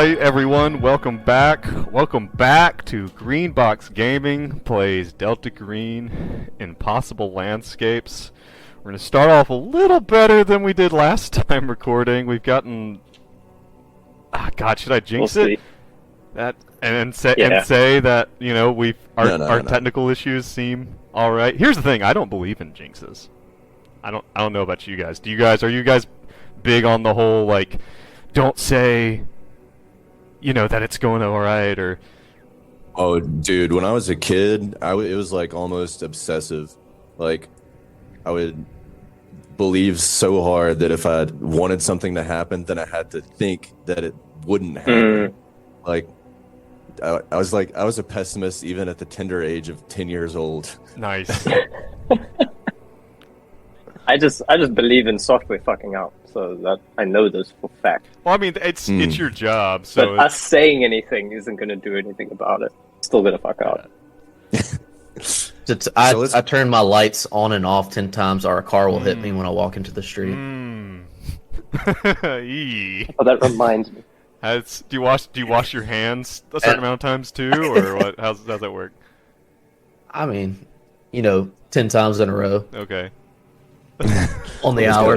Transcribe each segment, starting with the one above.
Alright everyone, welcome back. Welcome back to Greenbox Gaming plays Delta Green Impossible Landscapes. We're going to start off a little better than we did last time recording. We've gotten... God, should I jinx it? That and say that, you know, our technical issues seem alright. Here's the thing, I don't believe in jinxes. I don't know about you guys. Are you guys big on the whole, like, don't say, you know, that it's going alright, or... Oh, dude, when I was a kid, it was, like, almost obsessive. Like, I would believe so hard that if I wanted something to happen, then I had to think that it wouldn't happen. Like, I was a pessimist even at the tender age of 10 years old. Nice. I just believe in software fucking up, so that I know this for fact. Well, I mean, it's your job, so... But us saying anything isn't going to do anything about it. Still going to fuck out. I turn my lights on and off 10 times, or a car will hit me when I walk into the street. Oh, that reminds me. Do you wash your hands a certain amount of times too, or what? How's that work? I mean, you know, 10 times in a row. Okay. On the hour.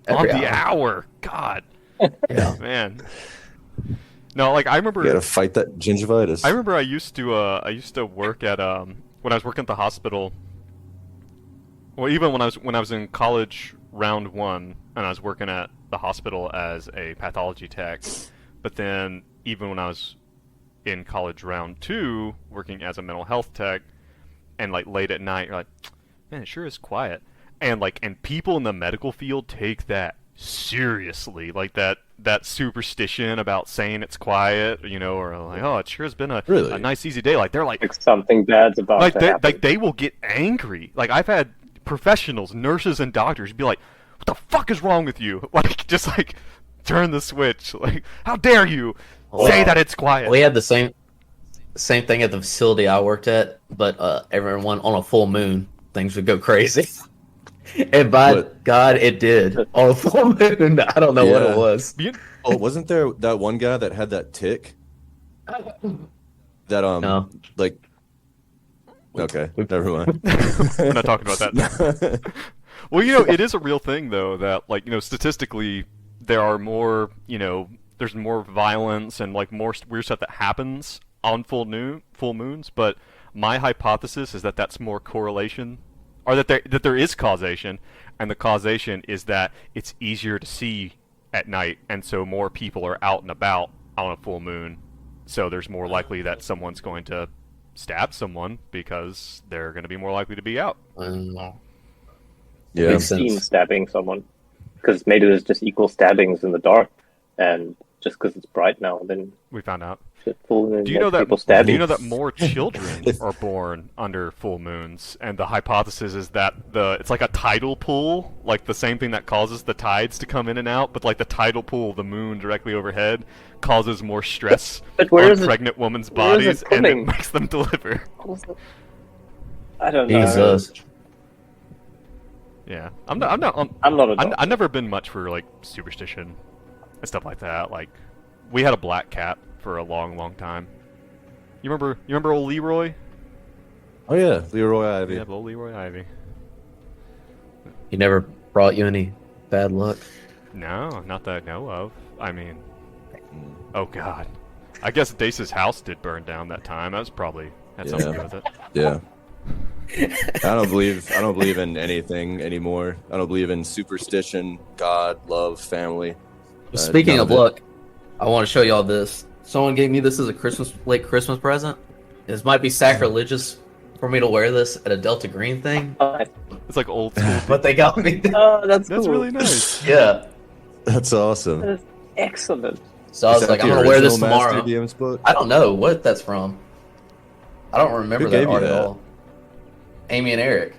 On the hour. God. Yeah. Man. No, like I remember. You gotta fight that gingivitis. I remember I used to work at when I was working at the hospital. Well, even when I was in college round 1, and I was working at the hospital as a pathology tech. But then even when I was in college round 2, working as a mental health tech, and like late at night, you're like, man, it sure is quiet. And people in the medical field take that seriously, like that superstition about saying it's quiet, you know, or like, oh, it sure has been a nice easy day. Like they're like something bad's about to happen. They will get angry. Like I've had professionals, nurses and doctors be like, what the fuck is wrong with you? Like just like turn the switch. Like how dare you say that it's quiet? We had the same thing at the facility I worked at, but everyone on a full moon, things would go crazy. And by God, it did. On a full moon, I don't know what it was. Oh, wasn't there that one guy that had that tick? That no. Like. Okay, never mind. We're not talking about that. Well, you know, it is a real thing though that, like, you know, statistically, there are more, you know, there's more violence and like more weird stuff that happens on full moons. But my hypothesis is that that's more correlation. Or that there is causation, and the causation is that it's easier to see at night, and so more people are out and about on a full moon, so there's more likely that someone's going to stab someone because they're going to be more likely to be out. Yeah, We've seen stabbing someone, because maybe there's just equal stabbings in the dark, and just because it's bright now, then we found out. Do you know that more children are born under full moons, and the hypothesis is that it's like a tidal pool, like the same thing that causes the tides to come in and out, but like the tidal pool of the moon directly overhead causes more stress on pregnant women's bodies, and it makes them deliver. I don't know. Jesus. Yeah, I'm not. I've never been much for like superstition and stuff like that. Like, we had a black cat for a long time. You remember old Libray? Oh yeah, Leroy Ivy. Yeah, old Leroy Ivy. He never brought you any bad luck? No, not that I know of. I mean, oh god. I guess Dace's house did burn down that time. That was probably had something to do with it. Yeah. I don't believe in anything anymore. I don't believe in superstition, God, love, family. Speaking of luck, I want to show y'all this. Someone gave me this as a late Christmas present. This might be sacrilegious for me to wear this at a Delta Green thing. It's like old school. But they got me. That's cool. really nice. Yeah. That's awesome. That's excellent. So I was like, I'm going to wear this tomorrow. Book? I don't know what that's from. I don't remember that art at all. Amy and Eric.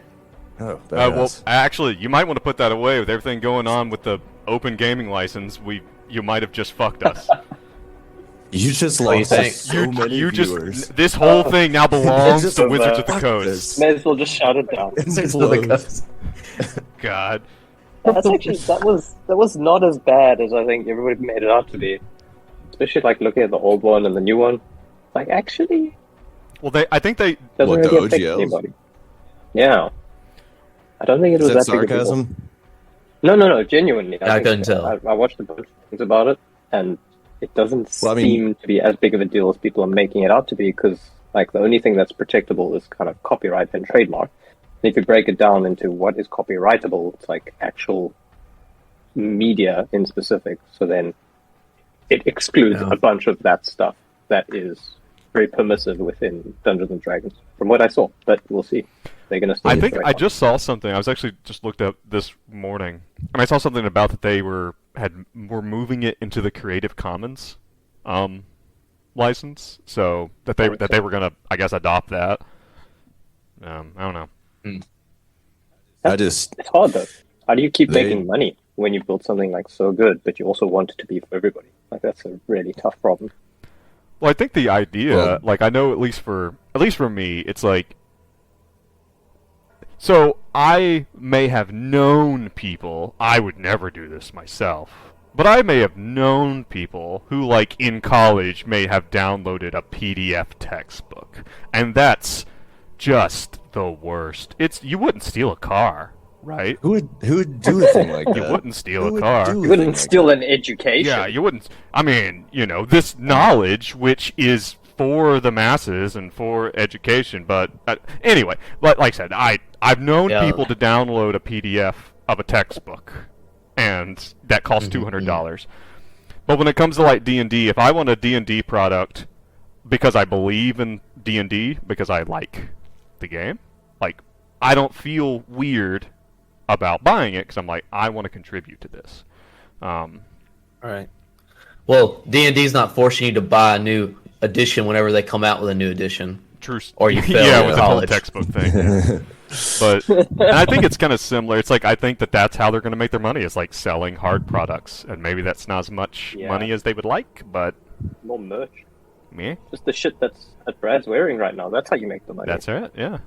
Oh, well, actually, you might want to put that away with everything going on with the open gaming license. You might have just fucked us. You just lost so many viewers. This whole thing now belongs to Wizards of the Coast. May as well just shout it down. God. That's actually that was not as bad as I think everybody made it out to be. especially like looking at the old one and the new one. Like, actually, Well, I think they. doesn't What, the really affect OGLs? anybody. Yeah, I don't think it Is was that that big of a deal. sarcasm? No, genuinely. I think couldn't tell. I watched a bunch of things about it, and it doesn't Well, I mean- seem to be as big of a deal as people are making it out to be, because like the only thing that's protectable is kind of copyright and trademark. And if you break it down into what is copyrightable, it's like actual media in specific. So then it excludes Yeah. a bunch of that stuff that is very permissive within Dungeons and Dragons, from what I saw. But we'll see. They're gonna. I think I just saw something. I was actually just looked up this morning, and I saw something about that they were moving it into the Creative Commons license, so that they were gonna, I guess, adopt that. I don't know. It's hard though. How do you keep making money when you build something like so good, but you also want it to be for everybody? Like, that's a really tough problem. Well, I think the idea, Well- like, I know at least for me, it's like. So I may have known people. I would never do this myself, but I may have known people who, like, in college, may have downloaded a PDF textbook, and that's just the worst. You wouldn't steal a car, right? Who would do a thing like that? You wouldn't steal Who a would car. do a You thing wouldn't like steal that? an education. Yeah, you wouldn't. I mean, this knowledge, which is for the masses and for education, but anyway, like I said, I've known people to download a PDF of a textbook, and that costs $200. But when it comes to like D&D, if I want a D&D product because I believe in D&D, because I like the game, like, I don't feel weird about buying it because I'm like, I want to contribute to this. All right. Well, D&D's not forcing you to buy a new edition whenever they come out with a new edition. True. Or you fail yeah, in with the whole college. textbook thing. But and I think it's kind of similar. It's like I think that's how they're going to make their money. Is like selling hard products, and maybe that's not as much money as they would like. But More merch. me, Just the shit that Brad's wearing right now. That's how you make the money. that's it. Yeah.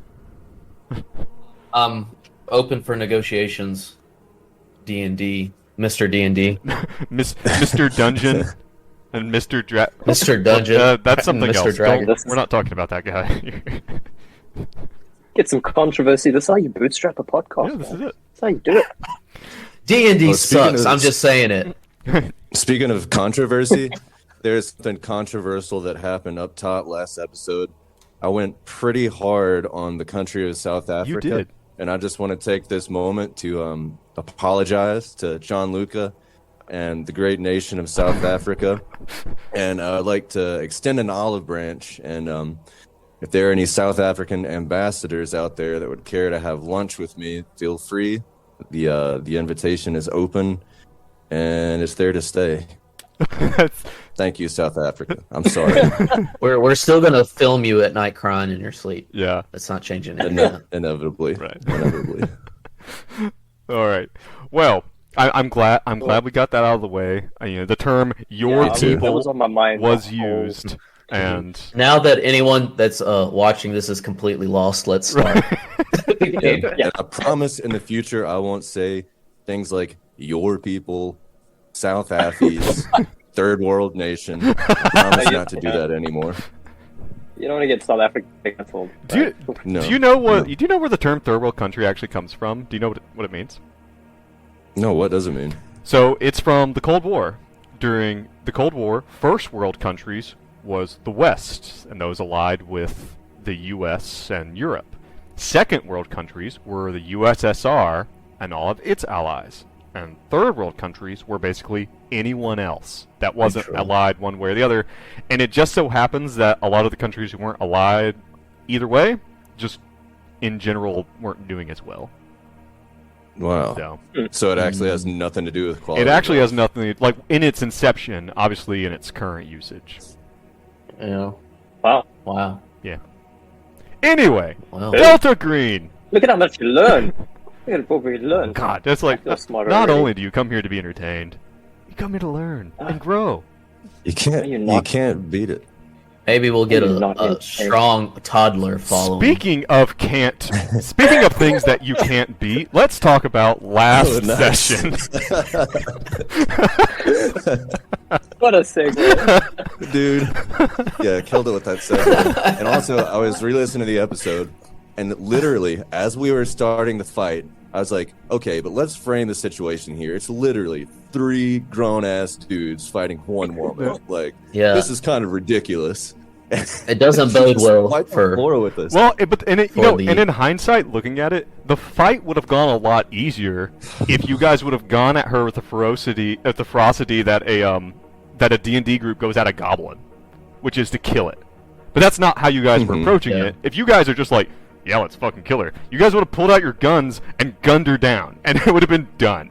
Open for negotiations. D&D, Mr. D&D, Mr. Dungeon and Mr. Mr. Dungeon. That's something and Mr. else. Dragon. We're not talking about that guy. Get some controversy. This is how you bootstrap a podcast. Yeah, this man. is it. That's how you do it. D&D Well, speaking sucks. of I'm this- just saying it. Speaking of controversy, there's something controversial that happened up top last episode. I went pretty hard on the country of South Africa. did. And I just want to take this moment to apologize to John Luca and the great nation of South Africa. And I'd like to extend an olive branch. And if there are any South African ambassadors out there that would care to have lunch with me, feel free. The invitation is open, and it's there to stay. Thank you, South Africa. I'm sorry. We're still gonna film you at night crying in your sleep. Yeah. That's not changing anything. Inevitably. Right. Inevitably. All right. Well, I'm glad we got that out of the way. The term "your Yeah, people" that was on my mind. was the whole- used, and Now that anyone that's watching this is completely lost, let's start. And I promise in the future I won't say things like your people, South Affies, third world nation. I promise not to do that anymore. You don't want to get South Africa canceled. do No. you know what? No. Do you know where the term "third world country" actually comes from? Do you know what it means? No, what does it mean? So it's from the Cold War. During the Cold War, first world countries was the West, and those allied with the U.S. and Europe. Second world countries were the USSR and all of its allies. And third world countries were basically anyone else that wasn't allied one way or the other. And it just so happens that a lot of the countries who weren't allied either way, just in general, weren't doing as well. Wow. So So it actually has nothing to do with quality. it actually of has nothing, like, in its inception, obviously in its current usage. Yeah. Wow. Wow. Anyway, Wow. Delta Green! Look at how much you learn. Look at what we learn. God, that's like, I feel smarter not already. only do you come here to be entertained, you come here to learn and grow. You You're not- can't beat it. Maybe we'll get You're not a insane. strong toddler following. Speaking of things that you can't beat, let's talk about last Oh, nice. session. What a segue. Dude. Yeah, killed it with that segue. And also, I was re-listening to the episode, and literally, as we were starting the fight, I was like, okay, but let's frame the situation here. It's literally 3 grown-ass dudes fighting one woman. Like, this is kind of ridiculous. It doesn't bode well for Laura with us. Well, and in hindsight, looking at it, the fight would have gone a lot easier if you guys would have gone at her with the ferocity that a D&D group goes at a goblin, which is to kill it. But that's not how you guys were approaching it. If you guys are just like, yeah, let's fucking kill her, you guys would have pulled out your guns and gunned her down, and it would have been done.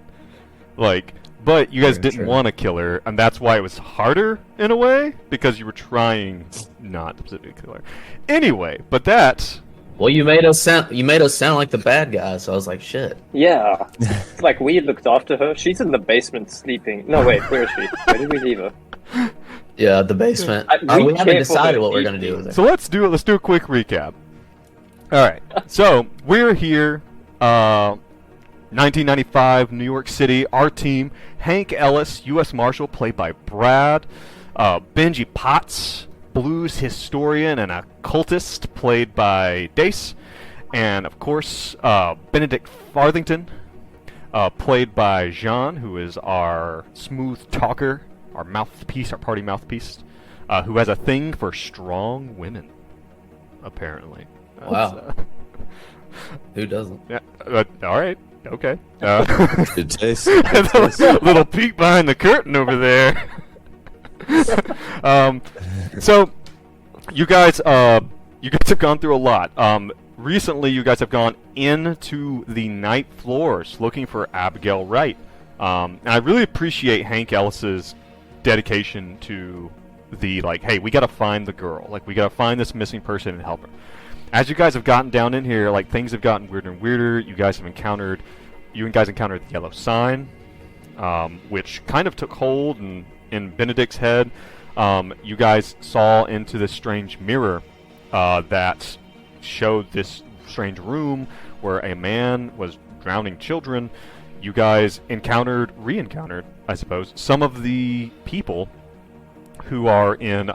Like, but you guys didn't want to kill her, and that's why it was harder in a way, because you were trying not to specifically kill her. Anyway, but that. Well, you made us sound like the bad guy, so I was like, shit. Yeah. Like, we looked after her. She's in the basement sleeping. No, wait, where is she? Where did we leave her? Yeah, the basement. We haven't decided what we're going to do with her. So let's do a quick recap. Alright, so we're here, 1995, New York City. Our team, Hank Ellis, U.S. Marshal, played by Brad. Benji Potts, blues historian and occultist, played by Dace. And, of course, Benedict Farthington, played by Jean, who is our smooth talker, our mouthpiece, our party mouthpiece, who has a thing for strong women, apparently. Wow. Who doesn't? Yeah. All right. Okay. Good taste. Little peek behind the curtain over there. So, you guys have gone through a lot. Recently, you guys have gone into the night floors looking for Abigail Wright. And I really appreciate Hank Ellis's dedication to the, like, hey, we gotta find the girl. Like, we gotta find this missing person and help her. As you guys have gotten down in here, like, things have gotten weirder and weirder. You guys encountered the yellow sign, which kind of took hold in Benedict's head. You guys saw into this strange mirror that showed this strange room where a man was drowning children. You guys re-encountered, I suppose, some of the people who are in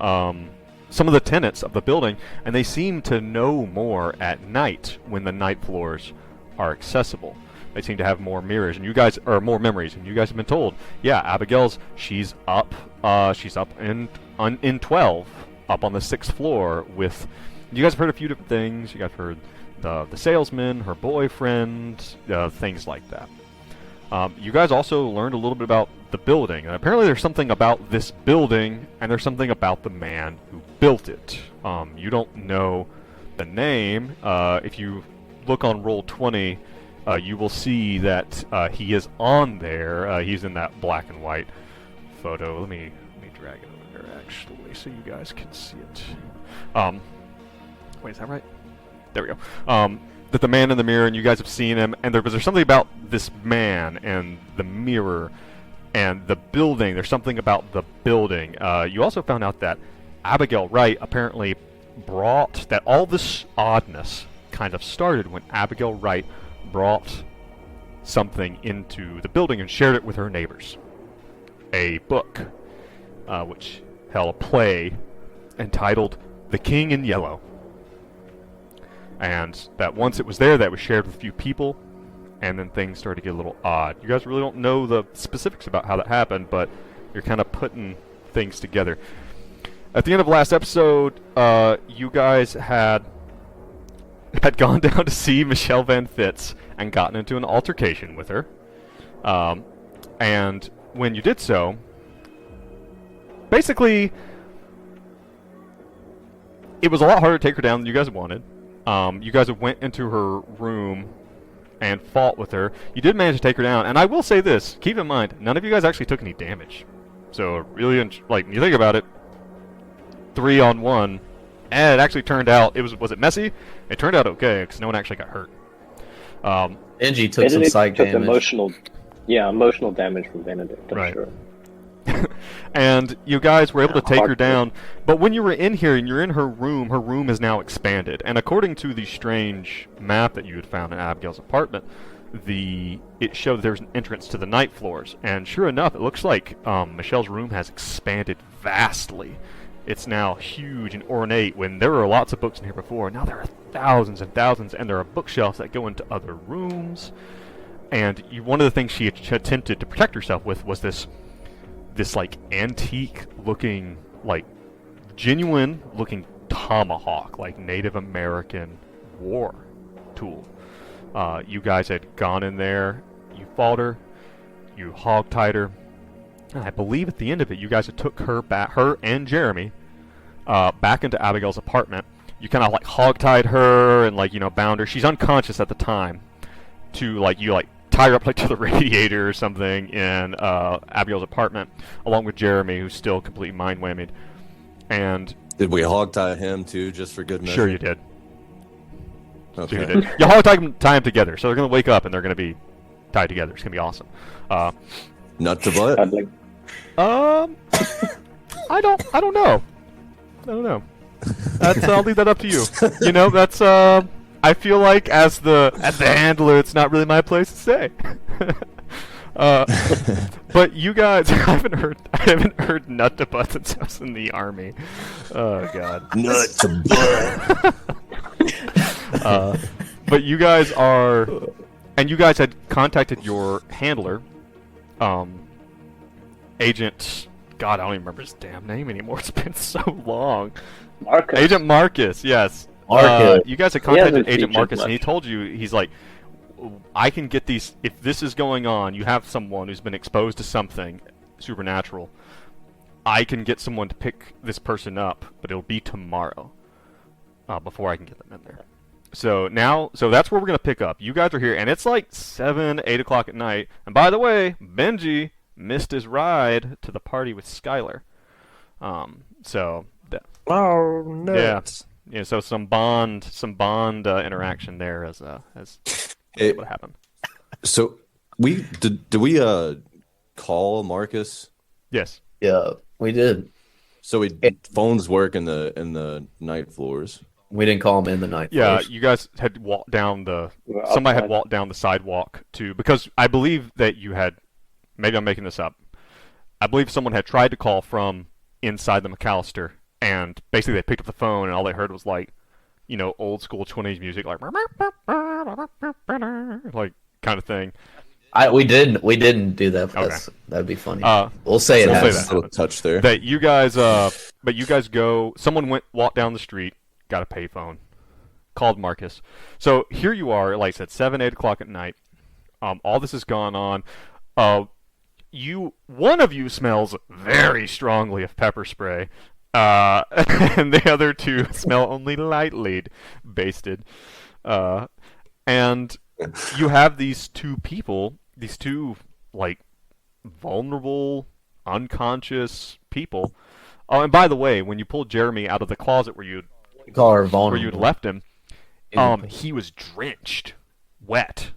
some of the tenants of the building, and they seem to know more at night when the night floors are accessible. They seem to have more mirrors, and you guys are more memories, and you guys have been told, yeah, Abigail's she's up in 12, up on the 6th floor with. You guys have heard a few different things. You guys heard the salesman, her boyfriend, things like that. You guys also learned a little bit about the building. And apparently there's something about this building, and there's something about the man who built it. You don't know the name. If you look on Roll20, you will see that he is on there. He's in that black and white photo. Let me drag it over there, actually, so you guys can see it. Wait, is that right? There we go. That the man in the mirror, and you guys have seen him, and there's something about this man and the mirror and the building. There's something about the building. You also found out that Abigail Wright apparently brought that all this oddness kind of started when Abigail Wright brought something into the building and shared it with her neighbors. A book, which held a play entitled The King in Yellow. And that once it was there, that was shared with a few people, and then things started to get a little odd. You guys really don't know the specifics about how that happened, but you're kind of putting things together. At the end of last episode, you guys had gone down to see Michelle Van Fitz and gotten into an altercation with her. And when you did so, basically, it was a lot harder to take her down than you guys wanted. You guys went into her room and fought with her. You did manage to take her down, and I will say this, keep in mind, none of you guys actually took any damage. So really, like, when you think about it, 3-on-1, and it actually turned out, was it messy? It turned out okay, because no one actually got hurt. Benji took some psych damage. Emotional damage from Benedict, I'm sure. And you guys were able to take her down, but when you were in here and you're in her room is now expanded. And according to the strange map that you had found in Abigail's apartment, it showed there's an entrance to the night floors, and sure enough, it looks like Michelle's room has expanded vastly. It's now huge and ornate. When there were lots of books in here before, now there are thousands and thousands, and there are bookshelves that go into other rooms. And one of the things she had attempted to protect herself with was this like antique-looking, like genuine-looking tomahawk, like Native American war tool. You guys had gone in there, you fought her, you hogtied her, and I believe at the end of it, you guys had took her and Jeremy back into Abigail's apartment. You kind of like hogtied her and bound her. She's unconscious at the time. You tie her up to the radiator or something in Abigail's apartment, along with Jeremy, who's still completely mind-whammied. And did we hogtie him too, just for good measure? Sure you did. Okay. Sure you did. You hog tie them together, so they're gonna wake up and they're gonna be tied together. It's gonna be awesome. Nut to butt. I don't know. I'll leave that up to you. That's I feel like as the handler, it's not really my place to say. But you guys, I haven't heard nut to butt since I was in the army. Oh god. Nut to butt. But you guys you guys had contacted your handler, Agent. God, I don't even remember his damn name anymore. It's been so long. Marcus. Agent Marcus, yes. You guys had contacted Agent Marcus, and he told you, he's like, I can get these, if this is going on, you have someone who's been exposed to something supernatural, I can get someone to pick this person up, but it'll be tomorrow, before I can get them in there. So that's where we're going to pick up. You guys are here, and it's like 7, 8 o'clock at night, and by the way, Benji missed his ride to the party with Skylar. Oh, no. Yeah, so some bond interaction there as what happened. So did we call Marcus? Yes. Yeah, we did. So phones work in the night floors. We didn't call him in the night Yeah, floors. you guys had walked down somebody had walked down the sidewalk because I believe that you had, maybe I'm making this up, I believe someone had tried to call from inside the McAllister, and basically they picked up the phone and all they heard was old school 20s music, like kind of thing. We didn't do that. But Okay. That'd be funny. We'll say it. We'll say has. that. A little touch there. That you guys, but you guys someone walked down the street, got a payphone, called Marcus. So here you are, like I said, 7, 8 o'clock at night. All this has gone on. One of you smells very strongly of pepper spray, and the other two smell only lightly basted. And you have these two people, vulnerable, unconscious people. Oh, and by the way, when you pulled Jeremy out of the closet where you'd left him, he was drenched, wet.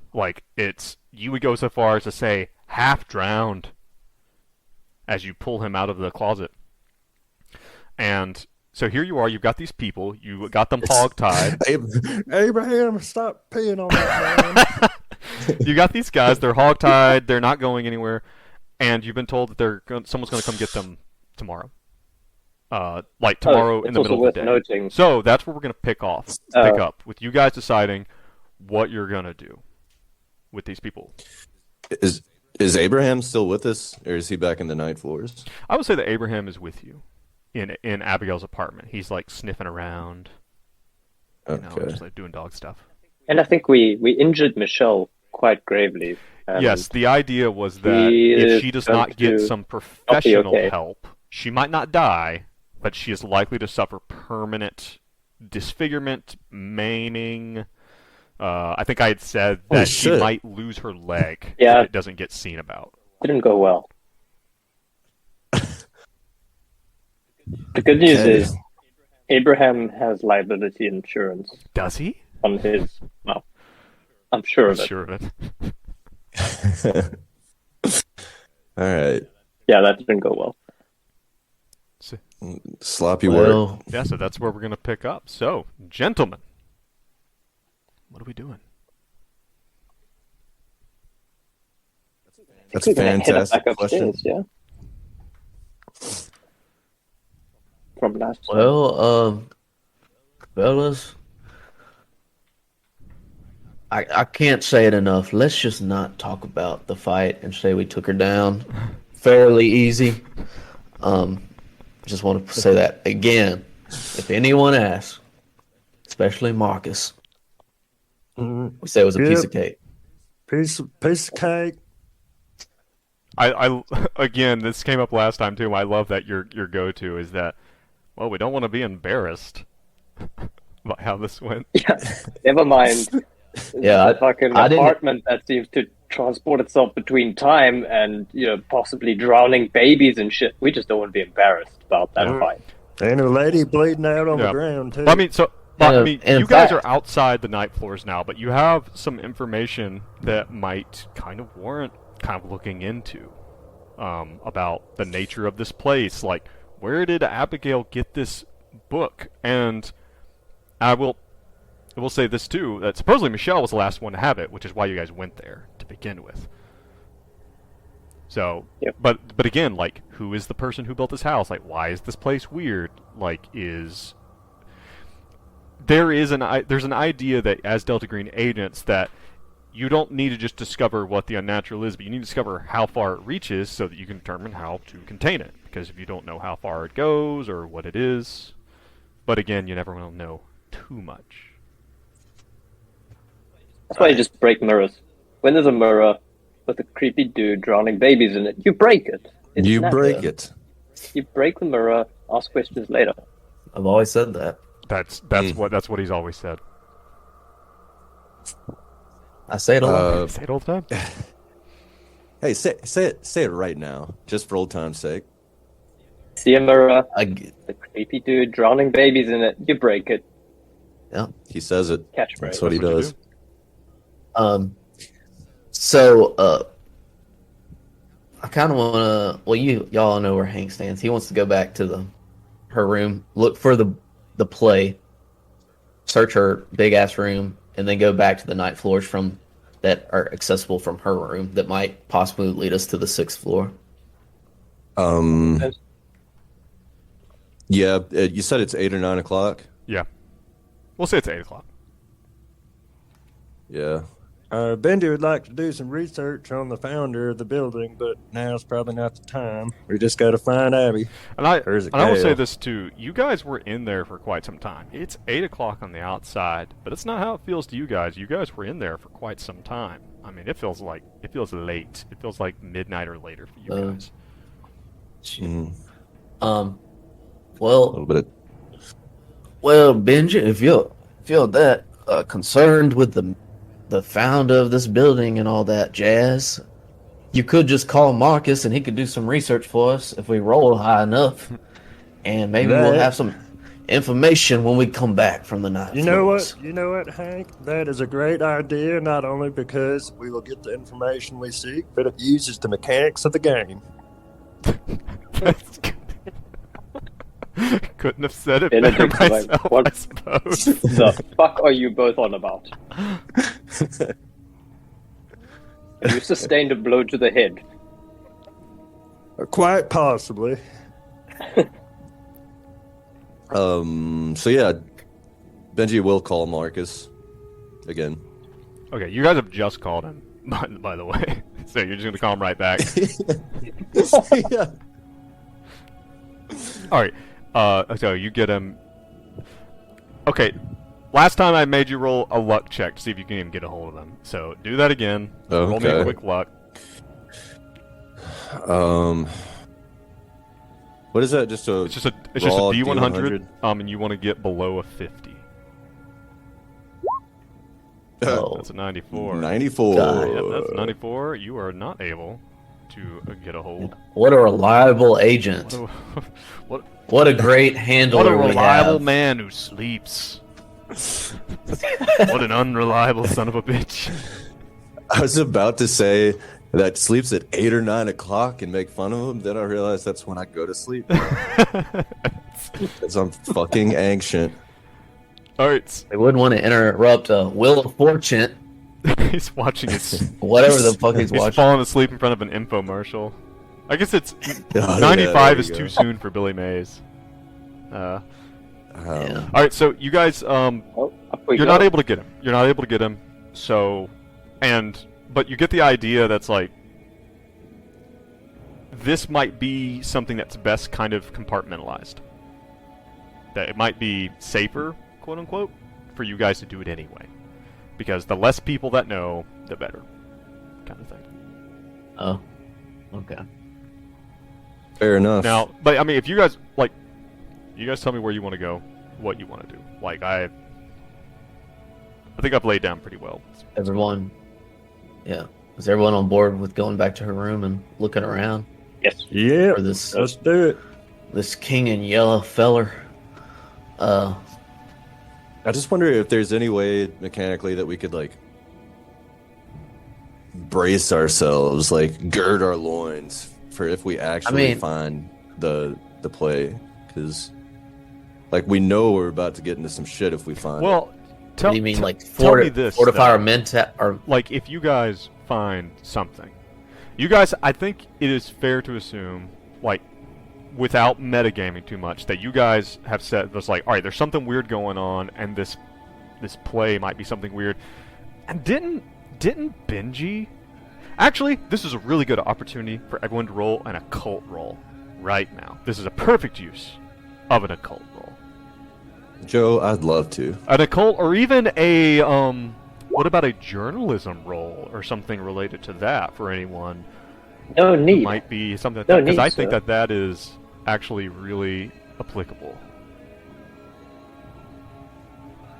You would go so far as to say half drowned as you pull him out of the closet. And so here you are, you've got these people, you got them hog-tied. Abraham, stop peeing on that man. You got these guys, they're hog-tied, they're not going anywhere, and you've been told that someone's going to come get them tomorrow. Tomorrow in the middle of the day. Noting. So that's where we're going to pick up, with you guys deciding what you're going to do with these people. Is Abraham still with us, or is he back in the night floors? I would say that Abraham is with you in Abigail's apartment. He's sniffing around, just doing dog stuff. And I think we injured Michelle quite gravely. Yes, the idea was that if she does not get some professional help, she might not die, but she is likely to suffer permanent disfigurement, maiming. I think I had said that she might lose her leg if it doesn't get seen about. Didn't go well. The good news is Abraham has liability insurance. Does he? On his... Well, I'm sure of it. Sure of it. All right. Yeah, that didn't go well. Sloppy work. Yeah, so that's where we're going to pick up. So, gentlemen, what are we doing? That's a fantastic question. Yeah. From last time. Well, fellas, I can't say it enough. Let's just not talk about the fight and say we took her down fairly easy. Just want to say that again. If anyone asks, especially Marcus, we say it was a piece of cake. Piece of cake. I again, this came up last time too. I love that your go-to is that, well, we don't want to be embarrassed about how this went. Yeah, never mind. Yeah, the fucking apartment that seems to transport itself between time and possibly drowning babies and shit. We just don't want to be embarrassed about that fight. And a lady bleeding out on the ground too. I mean, you guys fact, are outside the night floors now, but you have some information that might kind of warrant looking into about the nature of this place. Like, where did Abigail get this book? And I will say this too, that supposedly Michelle was the last one to have it, which is why you guys went there to begin with. So, yep. but again, like, who is the person who built this house? Like, why is this place weird? Like, there's an idea that as Delta Green agents that you don't need to just discover what the unnatural is, but you need to discover how far it reaches so that you can determine how to contain it. Because if you don't know how far it goes or what it is, but again, you never will know too much. That's why you just break mirrors. When there's a mirror with a creepy dude drowning babies in it, you break it. You break it. You break the mirror, ask questions later. I've always said that. That's what he's always said. I say it a lot. Say it all the time. Hey, say it right now, just for old time's sake. See a mirror, the creepy dude drowning babies in it, you break it. Yeah, he says it. Catchphrase. That's what he does. I kind of want to. Well, y'all know where Hank stands. He wants to go back to her room, look for the play, search her big ass room, and then go back to the night floors that are accessible from her room that might possibly lead us to the 6th floor. Yeah, you said it's 8 or 9 o'clock? Yeah. We'll say it's 8 o'clock. Yeah. Benji would like to do some research on the founder of the building, but now's probably not the time. We just got to find Abby. And I will say this too. You guys were in there for quite some time. It's 8 o'clock on the outside, but it's not how it feels to you guys. You guys were in there for quite some time. I mean, it feels late. It feels like midnight or later for you guys. Well, a little bit. Well, Benji, if you're that concerned with the founder of this building and all that jazz, you could just call Marcus and he could do some research for us if we roll high enough, and maybe we'll have some information when we come back from the night. You know what, Hank? That is a great idea. Not only because we will get the information we seek, but it uses the mechanics of the game. That's good. Couldn't have said it better myself, I suppose. The fuck are you both on about? You sustained a blow to the head. Quite possibly. So yeah, Benji will call Marcus again. Okay, you guys have just called him, by the way. So you're just gonna call him right back. Yeah. All right. So you get him. Okay. Last time I made you roll a luck check to see if you can even get a hold of them. So do that again. Okay. Roll me a quick luck. What is that? It's just a D100. And you want to get below a 50. That's a 94. 94. Yep, that's 94. You are not able to get a hold. What a reliable agent. What a great handler. What a reliable man who sleeps. What an unreliable son of a bitch. I was about to say that sleeps at 8 or 9 o'clock and make fun of him. Then I realized that's when I go to sleep. Because I'm fucking ancient. All right. They wouldn't want to interrupt Wheel of Fortune He's watching his. Whatever the fuck he's He's watching. falling asleep in front of an infomercial. I guess it's Oh, 95 there is you too go. soon for Billy Mays. Yeah. All right, so you guys, Oh, up we you're go. not able to get him. You're not able to get him. So, but you get the idea that's like this might be something that's best kind of compartmentalized. That it might be safer, quote unquote, for you guys to do it anyway, because the less people that know, the better, kind of thing. Oh. Okay. Fair enough. Now, but I mean, if you guys like, you guys tell me where you want to go, what you want to do. Like I think I've laid down pretty well. Everyone. Yeah. Is everyone on board with going back to her room and looking around Yes. Yeah, for this let's do it. this king in yellow feller? I just wonder if there's any way mechanically that we could like brace ourselves, like gird our loins for if we actually find the play, because like we know we're about to get into some shit if we find it. Well, What do you mean, like tell me this, fortify though. our mental? Or Like if you guys find something, you guys, I think it is fair to assume, like, without metagaming too much, that you guys have said was like, all right, there's something weird going on, and this play might be something weird. And didn't Benji? Actually, this is a really good opportunity for everyone to roll an occult roll right now. This is a perfect use of an occult roll. Joe, I'd love to. An occult, or even a what about a journalism roll or something related to that for anyone? No need. Might be something No because need, I think sir. that is actually really applicable.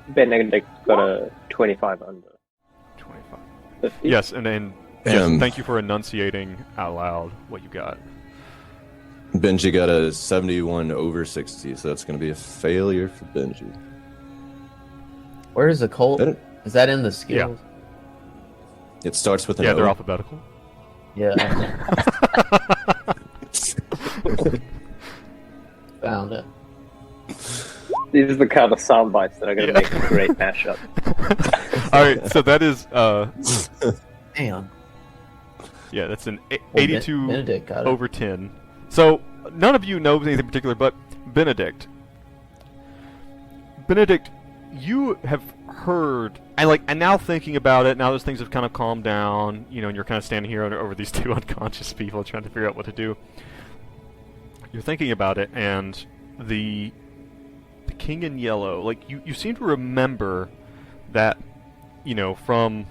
Benedict got a 25 under. 25. 50. Yes, and yes, thank you for enunciating out loud what you got. Benji got a 71 over 60, so that's going to be a failure for Benji. where is the cult? That- Is that in the skills? It starts with an Yeah, O. they're alphabetical. Yeah. Found it. These are the kind of sound bites that are going to Yeah. make a great mashup. All right, so that is Damn. yeah, that's an Well, 82 Benedict got it. over 10. So none of you know anything particular, but Benedict, you have heard, and now thinking about it, now those things have kind of calmed down, you know, and you're kind of standing here over these two unconscious people trying to figure out what to do. You're thinking about it, and the King in Yellow, like you seem to remember that, you know, from,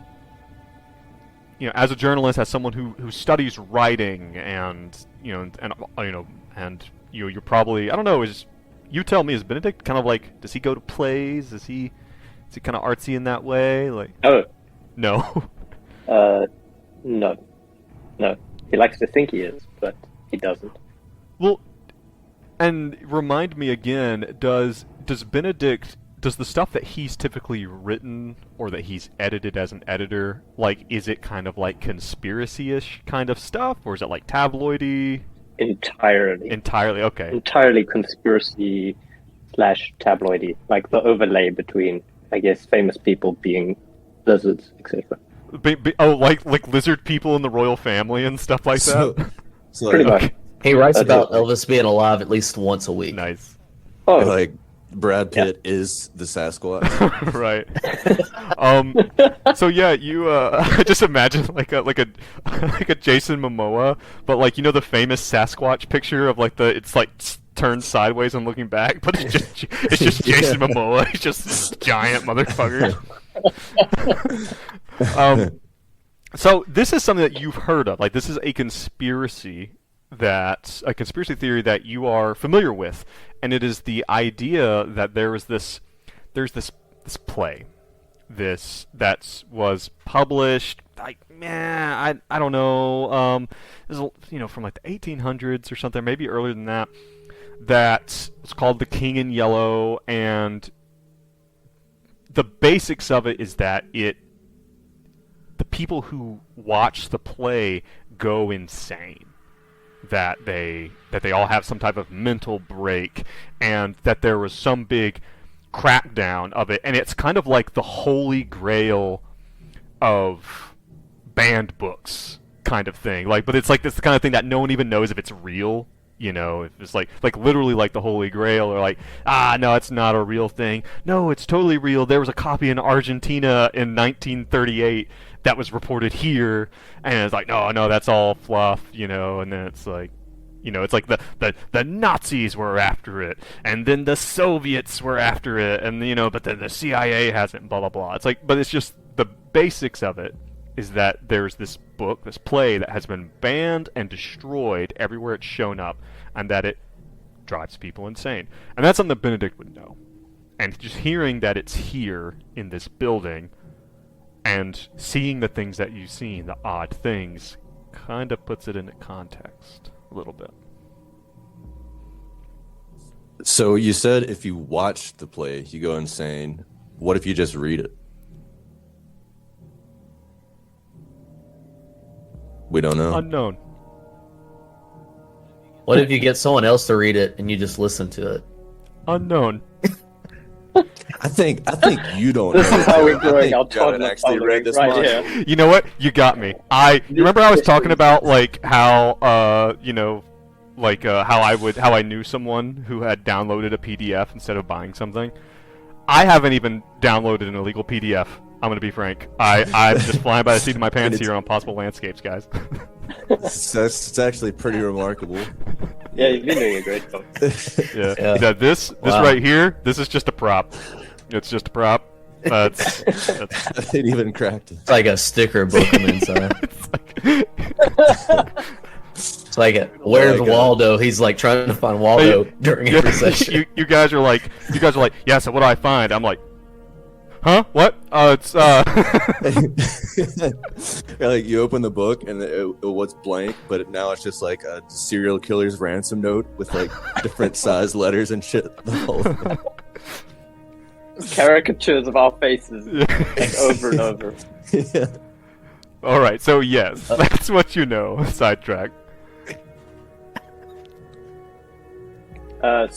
you know, as a journalist, as someone who studies writing, and you're probably, I don't know, you tell me, is Benedict kind of like, does he go to plays? Is he kind of artsy in that way? Like, Oh, no. no. No. He likes to think he is, but he doesn't. Well, and remind me again, does Benedict, does the stuff that he's typically written or that he's edited as an editor, like, is it kind of like conspiracy-ish kind of stuff, or is it like tabloidy? Entirely. Okay. Entirely conspiracy / tabloidy. Like the overlay between, I guess, famous people being lizards, etc. Like lizard people in the royal family and stuff like that? So Pretty like, much. He writes That's about it. Elvis being alive at least once a week. Nice. Oh, like Brad Pitt is the Sasquatch. Right. So yeah, you just imagine like a Jason Momoa, but like, you know, the famous Sasquatch picture of like it's like turned sideways and looking back, but it's just Jason Momoa. He's just this giant motherfucker. So this is something that you've heard of. Like, this is a conspiracy theory that you are familiar with, and it is the idea that there's this play, that was published, like, I don't know, this is, you know, from like the 1800s or something, maybe earlier than that. That was called The King in Yellow, and the basics of it is that the people who watch the play go insane. That they all have some type of mental break, and that there was some big crackdown of it, and it's kind of like the holy grail of banned books kind of thing. Like, but it's like this kind of thing that no one even knows if it's real. You know, if it's like literally like the Holy Grail, or like, no, it's not a real thing. No, it's totally real. There was a copy in Argentina in 1938 that was reported here, and it's like, no, that's all fluff, you know. And then it's like, you know, it's like the Nazis were after it, and then the Soviets were after it, and you know, but then the CIA hasn't, blah blah blah. It's like, but it's just the basics of it is that there's this book, this play that has been banned and destroyed everywhere it's shown up, and that it drives people insane. And that's something that Benedict would know. And just hearing that it's here in this building, and seeing the things that you've seen, the odd things, kind of puts it into context a little bit. So you said if you watch the play, you go insane. What if you just read it? We don't know. Unknown. What if you get someone else to read it and you just listen to it? Unknown. I think you don't This know. is how we're growing I our think you haven't toddler actually read this right much. here. You know what? You got me. You remember I was talking about like how you know, like how I knew someone who had downloaded a PDF instead of buying something. I haven't even downloaded an illegal PDF. I'm gonna be frank. I'm just flying by the seat of my pants here on Possible Landscapes, guys. It's actually pretty remarkable. Yeah, you've been doing a great job. Yeah. This Wow. right here, this is just a prop. It's just a prop. That's I didn't even cracked it. It's like a sticker book on the inside. It's like, where's Waldo? He's like trying to find Waldo during every session. you guys are like, yeah. So what do I find? I'm like, huh? What? It's Like you open the book and it was blank, but now it's just like a serial killer's ransom note with like different size letters and shit. The whole thing. Caricatures of our faces, like over and over. Yeah. All right. So yes, that's what you know. Sidetrack. I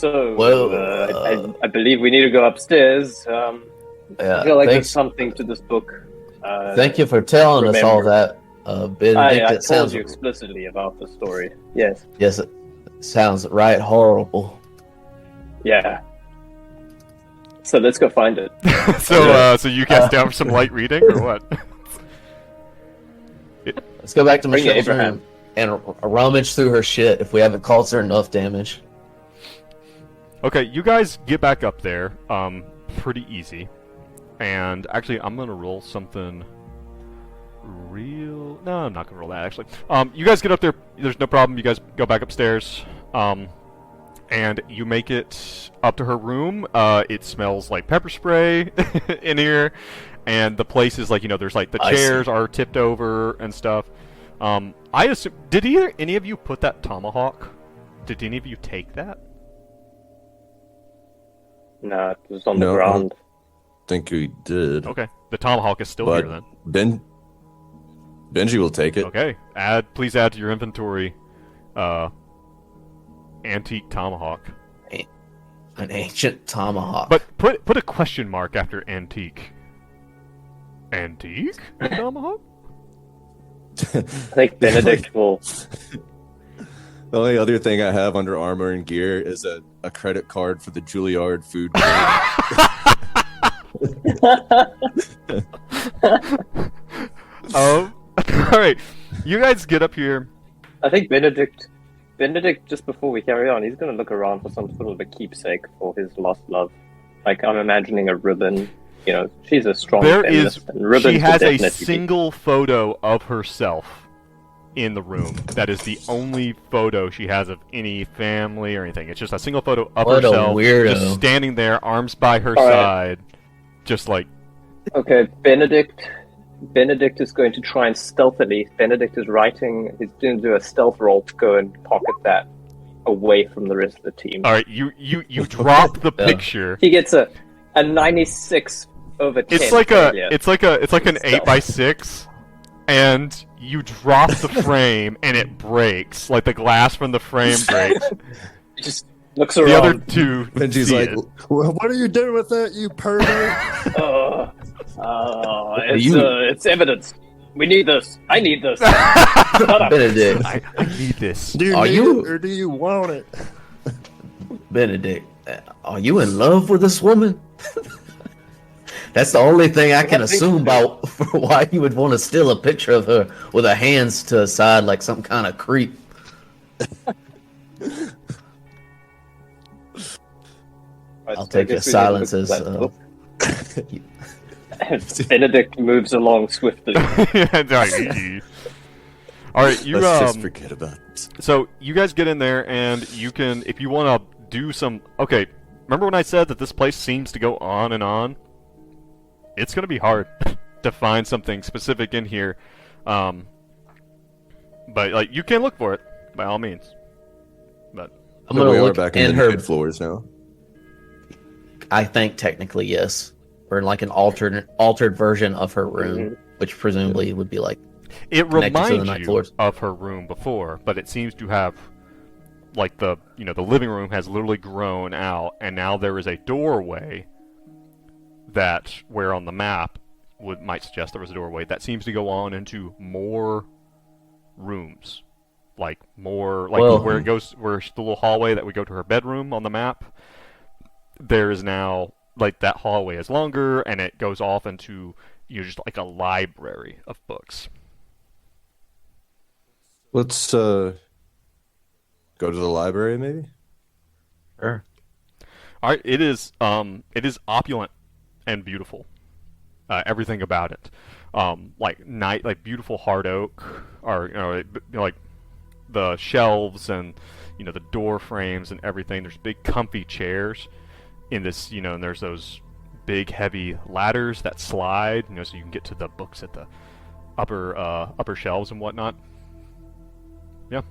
believe we need to go upstairs. I feel like there's something to this book. Thank you for telling us all that. Benedict, I it told sounds you explicitly about the story. Yes. yes, it sounds right horrible. Yeah. So let's go find it. So you guys down for some light reading or what? Let's go back to Bring it, Michelle's Abraham. room and rummage through her shit if we haven't caused her enough damage. Okay, you guys get back up there, pretty easy. And actually, I'm gonna roll something real. No, I'm not gonna roll that actually. You guys get up there. There's no problem. You guys go back upstairs. And you make it up to her room. It smells like pepper spray in here, and the place is like, you know, there's like the chairs are tipped over and stuff. I assume, did any of you put that tomahawk? Did any of you take that? No, it was on the No. ground. Think we did. Okay, the tomahawk is still But here then. Benji will take it. Okay, please add to your inventory, antique tomahawk. An ancient tomahawk. But put a question mark after antique. Antique tomahawk? I think Benedict will. The only other thing I have under armor and gear is a credit card for the Juilliard food. All right, you guys get up here. I think Benedict, just before we carry on, he's going to look around for some sort of a keepsake for his lost love. Like, I'm imagining a ribbon. You know, she's a strong feminist, and ribbons She would has a definitely be- single photo of herself in the room. That is the only photo she has of any family or anything. It's just a single photo of What a herself, weirdo. just standing there, arms by her All right. side, just like. Okay, Benedict is going to try and stealthily. Benedict is writing. He's going to do a stealth roll to go and pocket that away from the rest of the team. All right, you drop the Yeah. picture. He gets a 96 over 10. It's like failure. it's like an Stealth. 8x6, and you drop the frame and it breaks. Like the glass from the frame breaks. He just looks The around. other two Benji's see like, it. Well, what are you doing with that, you pervert? It's evidence. We need this. I need this. Shut up. Benedict, I need this. Do you Are need you- it or do you want it? Benedict, are you in love with this woman? That's the only thing I can assume about for why you would want to steal a picture of her with her hands to her side like some kind of creep. I'll take your silence as Benedict moves along swiftly. Yeah, all right, you Let's just forget about it. So you guys get in there, and you can, if you want to do some. Okay, remember when I said that this place seems to go on and on? It's gonna be hard to find something specific in here, but like you can look for it by all means. But I'm So gonna we are look back in in the her. mid floors now. I think technically yes, or like an altered version of her room, which presumably would be like it connected to the reminds night you floors. of her room before, but it seems to have, like the living room has literally grown out, and now there is a doorway that, where on the map might suggest there was a doorway that seems to go on into more rooms, like more like Well- where it goes, where the little hallway that would go to her bedroom on the map. There is now like that hallway is longer, and it goes off into just like a library of books. Let's go to the library, maybe. Sure. All right, it is opulent and beautiful. Everything about it, like beautiful hard oak, or like the shelves and the door frames and everything. There's big comfy chairs in this, and there's those big heavy ladders that slide, so you can get to the books at the upper shelves and whatnot. Yeah.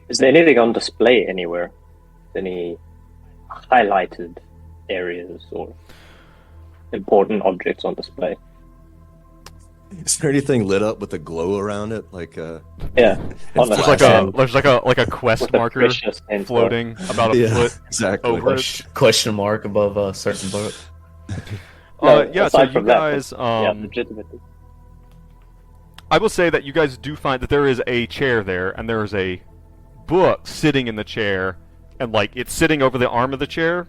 Is there anything on display anywhere? Any highlighted areas or important objects on display? Is there anything lit up with a glow around it, like Yeah, on the There's like stand a quest with a marker precious sensor. floating about a yeah, foot exactly. over it. Question mark above a certain book. No, Yeah, so aside you from that, guys, yeah, legitimately. I will say that you guys do find that there is a chair there, and there is a book sitting in the chair, and like it's sitting over the arm of the chair,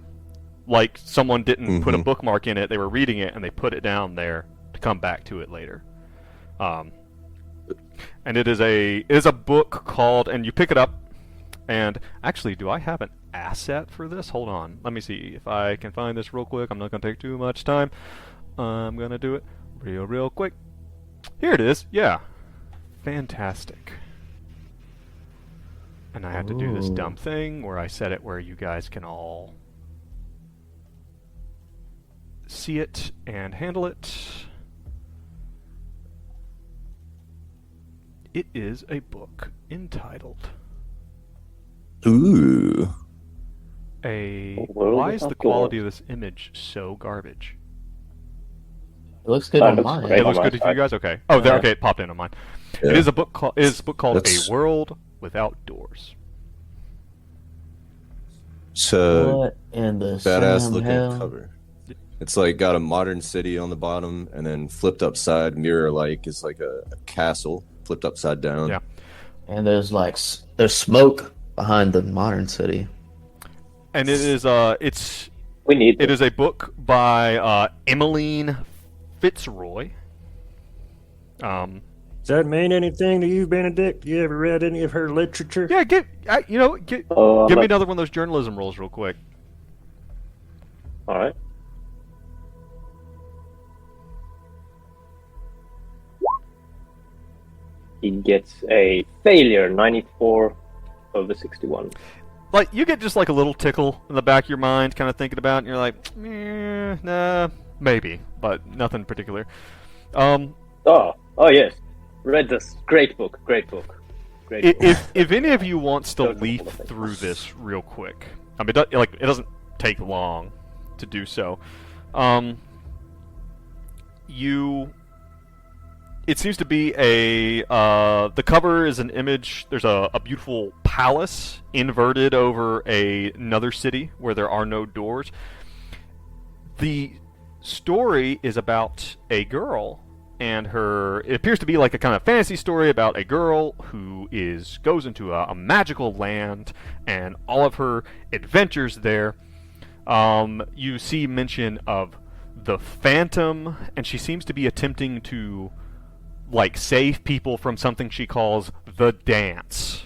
like someone didn't put a bookmark in it. They were reading it, and they put it down there to come back to it later. And it is a book called, and you pick it up, and actually, do I have an asset for this? Hold on, let me see if I can find this real quick. I'm not gonna take too much time. I'm gonna do it real quick. Here it is. Yeah, fantastic. And I had to do this Ooh. dumb thing where I set it where you guys can all see it and handle it. It is a book entitled Ooh. World Why is the Without quality Doors. of this image so garbage? It looks good That on looks mine. great. It looks on my good to you side. guys? Okay. Oh, there. Yeah. Okay, it popped in on mine. Yeah. It is a book called That's- A World Without Doors. It's a What in the badass Sam looking hell? cover. It's like got a modern city on the bottom, and then flipped upside mirror like is like a castle flipped upside down. Yeah. And there's like there's smoke behind the modern city. And it is We need it is a book by Emmeline Fitzroy. Does that mean anything to you, Benedict? You ever read any of her literature? Yeah, give Oh, me another one of those journalism roles real quick. All right. He gets a failure, 94 over 61. Like, you get just like a little tickle in the back of your mind, kind of thinking about it, and you're like, nah, maybe, but nothing particular. Oh yes, read this. Great book. Great book. If any of you wants to Don't leaf remember things. through this real quick, I mean, it doesn't take long to do so. It seems to be the cover is an image. There's a beautiful palace inverted over another city where there are no doors. the story is about a girl and her. It appears to be like a kind of fantasy story about a girl who goes into a magical land and all of her adventures there. You see mention of the Phantom, and she seems to be attempting to like save people from something she calls the dance.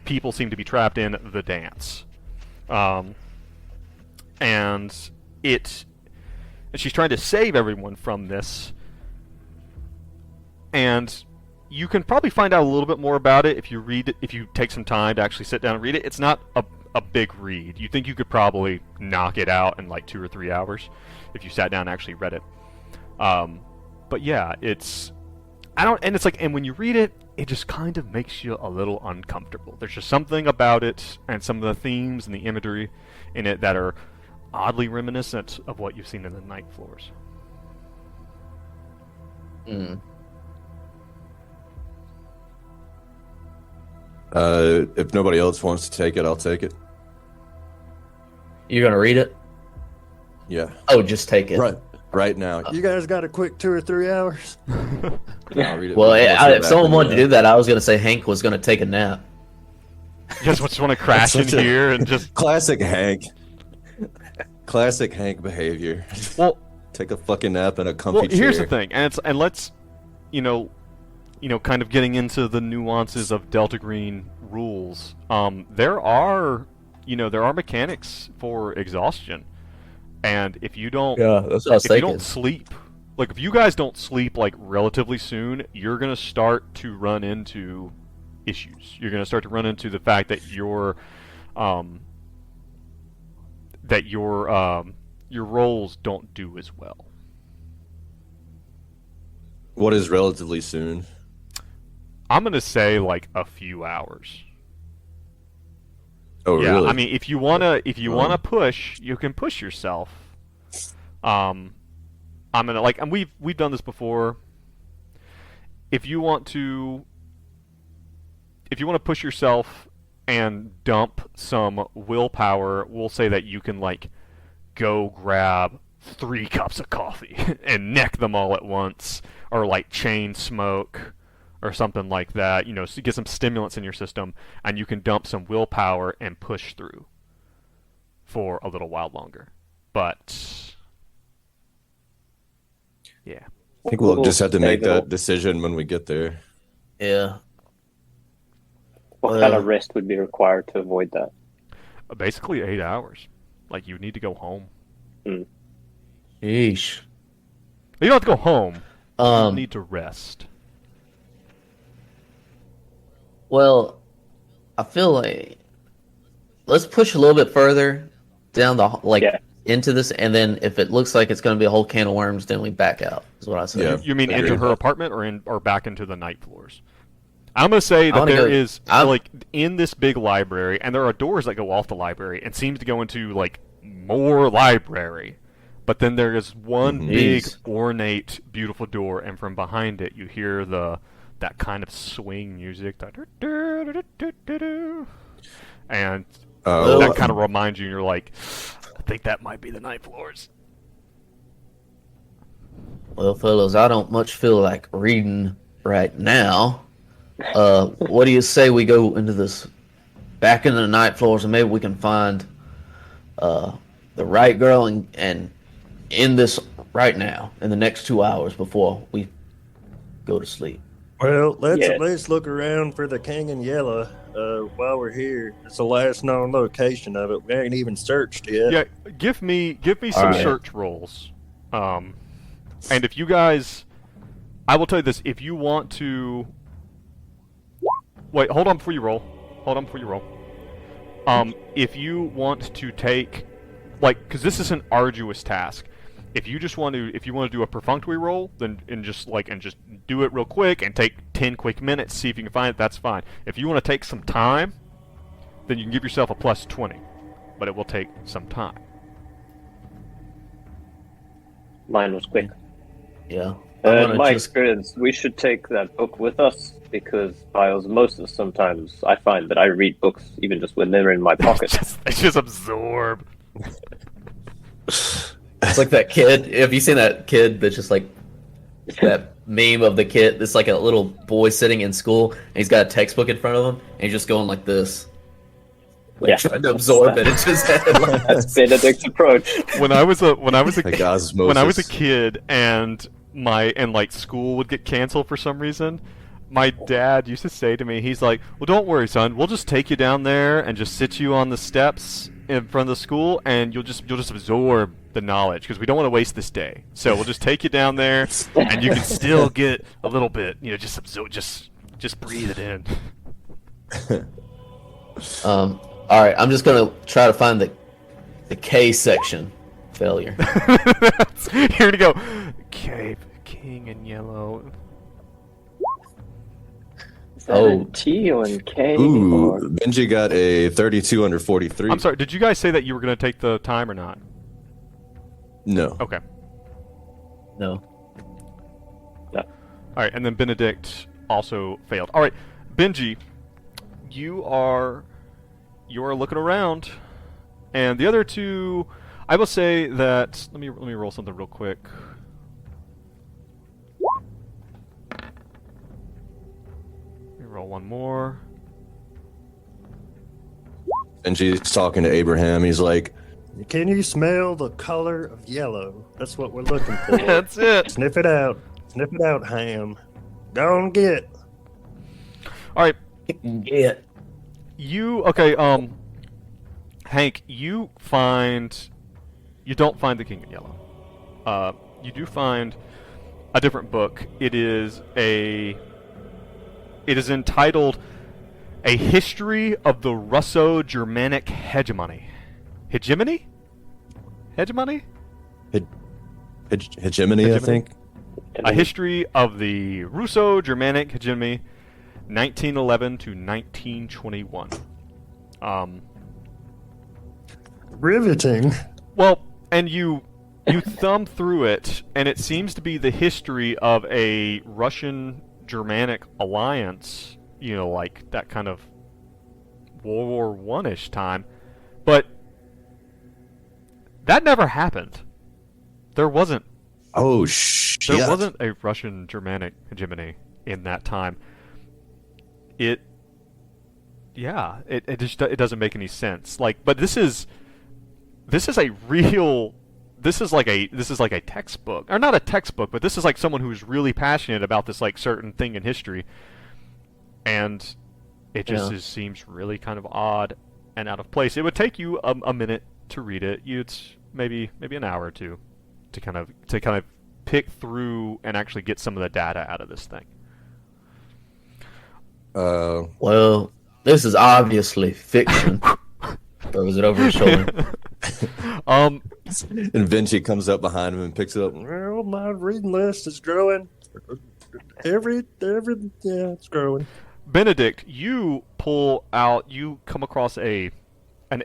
People seem to be trapped in the dance. And she's trying to save everyone from this. And you can probably find out a little bit more about it if you take some time to actually sit down and read it. It's not a big read. You think you could probably knock it out in like 2 or 3 hours if you sat down and actually read it. But yeah, and when you read it, it just kind of makes you a little uncomfortable. There's just something about it and some of the themes and the imagery in it that are oddly reminiscent of what you've seen in the Night Floors. If nobody else wants to take it, I'll take it. You're gonna read it? Yeah. Oh, just take it. Right now. You guys got a quick 2 or 3 hours? I'll read it. Well, if someone wanted to do that, I was gonna say Hank was gonna take a nap. You just want to crash in here and just classic Hank. Classic Hank behavior. Well, take a fucking nap in a comfy chair. Here's the thing, and let's, kind of getting into the nuances of Delta Green rules. There are mechanics for exhaustion, and if you don't, that's what I was thinking. You don't sleep, like if you guys don't sleep like relatively soon, you're gonna start to run into issues. You're gonna start to run into the fact that your rolls don't do as well. What is relatively soon? I'm gonna say like a few hours. Oh, yeah, really? I mean, if you wanna push, you can push yourself. I'm gonna and we've done this before. If you want to push yourself and dump some willpower, we'll say that you can go grab 3 cups of coffee and neck them all at once, or chain smoke or something like that, so you get some stimulants in your system, and you can dump some willpower and push through for a little while longer. But yeah, I think we'll just have to make that decision when we get there. Yeah. What kind of rest would be required to avoid that? Basically 8 hours. You need to go home. Yeesh. You don't have to go home. You need to rest. Well, I feel like let's push a little bit further down into this, and then if it looks like it's going to be a whole can of worms, then we back out. Is what I say. Yeah. You mean into her apartment or back into the Night Floors? I'm gonna say that there is in this big library, and there are doors that go off the library and seems to go into more library. But then there is one big, ornate, beautiful door, and from behind it you hear that kind of swing music, and that kind of reminds you, and you're like, I think that might be the Night Floors. Well, fellas, I don't much feel like reading right now. What do you say we go into this, back into the Night Floors, and maybe we can find the right girl and end this right now in the next 2 hours before we go to sleep. Well, let's at least look around for the King in Yellow while we're here. It's the last known location of it. We ain't even searched yet. Yeah, give me some search rolls. And if you guys, I will tell you this: if you want to, wait, hold on before you roll. If you want to take, because this is an arduous task. If you want to do a perfunctory roll, then just do it real quick and take 10 quick minutes, see if you can find it. That's fine. If you want to take some time, then you can give yourself a plus 20, but it will take some time. Mine was quick. Yeah. In my experience, we should take that book with us, because by osmosis, sometimes I find that I read books even just when they're in my pocket. They just absorb. It's like that kid. Have you seen that kid that's just like that meme of the kid? It's like a little boy sitting in school, and he's got a textbook in front of him, and he's just going like this, like Yeah. trying to absorb it into his head. Like, That's Benedict's approach. When I was a Like osmosis. when I was a kid and like school would get canceled for some reason, my dad used to say to me, he's like, "Well, don't worry, son. We'll just take you down there and just sit you on the steps in front of the school, and you'll just absorb the knowledge because we don't want to waste this day. So we'll just take you down there, and you can still get a little bit, just absorb, just breathe it in." all right, I'm just gonna try to find the K section. Failure. Here to go. Cape King in yellow. Is that a T or a K? Ooh, Or... Benji got a 32 under 43. I'm sorry. Did you guys say that you were going to take the time or not? No. Okay. No. All right, and then Benedict also failed. All right, Benji, you are looking around, and the other two, I will say that. Let me roll something real quick. Let me roll one more. Benji's talking to Abraham. He's like, Can you smell the color of yellow? That's what we're looking for. That's it. Sniff it out. Sniff it out, Ham. Go on, get. All right, Yeah. Hank, you don't find the King in Yellow. You do find a different book. It is entitled "A History of the Russo-Germanic Hegemony." Hegemony? Hegemony? hegemony, I think. A History of the Russo-Germanic Hegemony, 1911 to 1921. Riveting. Well, and you thumb through it, and it seems to be the history of a Russian-Germanic alliance, like that kind of World War One-ish time. But that never happened. There wasn't Oh, shit. There wasn't a Russian-Germanic hegemony in that time. It doesn't make any sense. But this is a real. This is like a textbook, or not a textbook, but this is like someone who's really passionate about this certain thing in history, and it just seems really kind of odd and out of place. It would take you a minute to read it. It's maybe an hour or two to kind of pick through and actually get some of the data out of this thing. Well, this is obviously fiction. Throws it over his shoulder. And Vinci comes up behind him and picks it up. Well, my reading list is growing. It's growing. Benedict, you come across an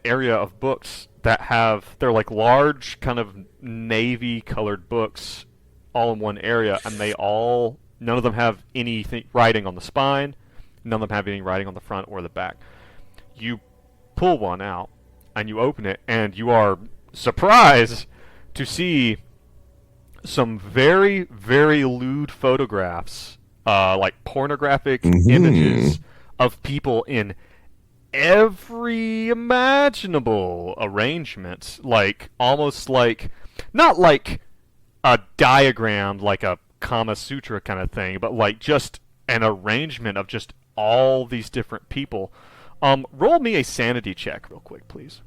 area of books that they're like large kind of navy colored books all in one area, and none of them have any writing on the spine, none of them have any writing on the front or the back. You pull one out and you open it, and you are surprised to see some very, very lewd photographs, like pornographic images of people in every imaginable arrangement, almost like not like a diagram, like a Kama Sutra kind of thing, but just an arrangement of just all these different people. Roll me a sanity check real quick, please.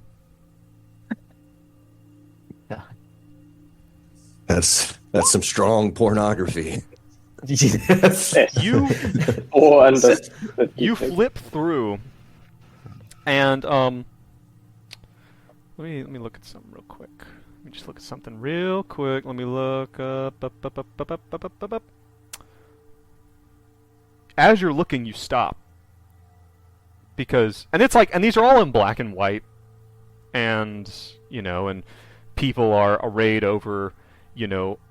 That's some strong pornography. Yes. You Or under. you flip through, and let me look at something real quick. Let me just look at something real quick. Let me look up. As you're looking, you stop. And these are all in black and white, and people are arrayed over,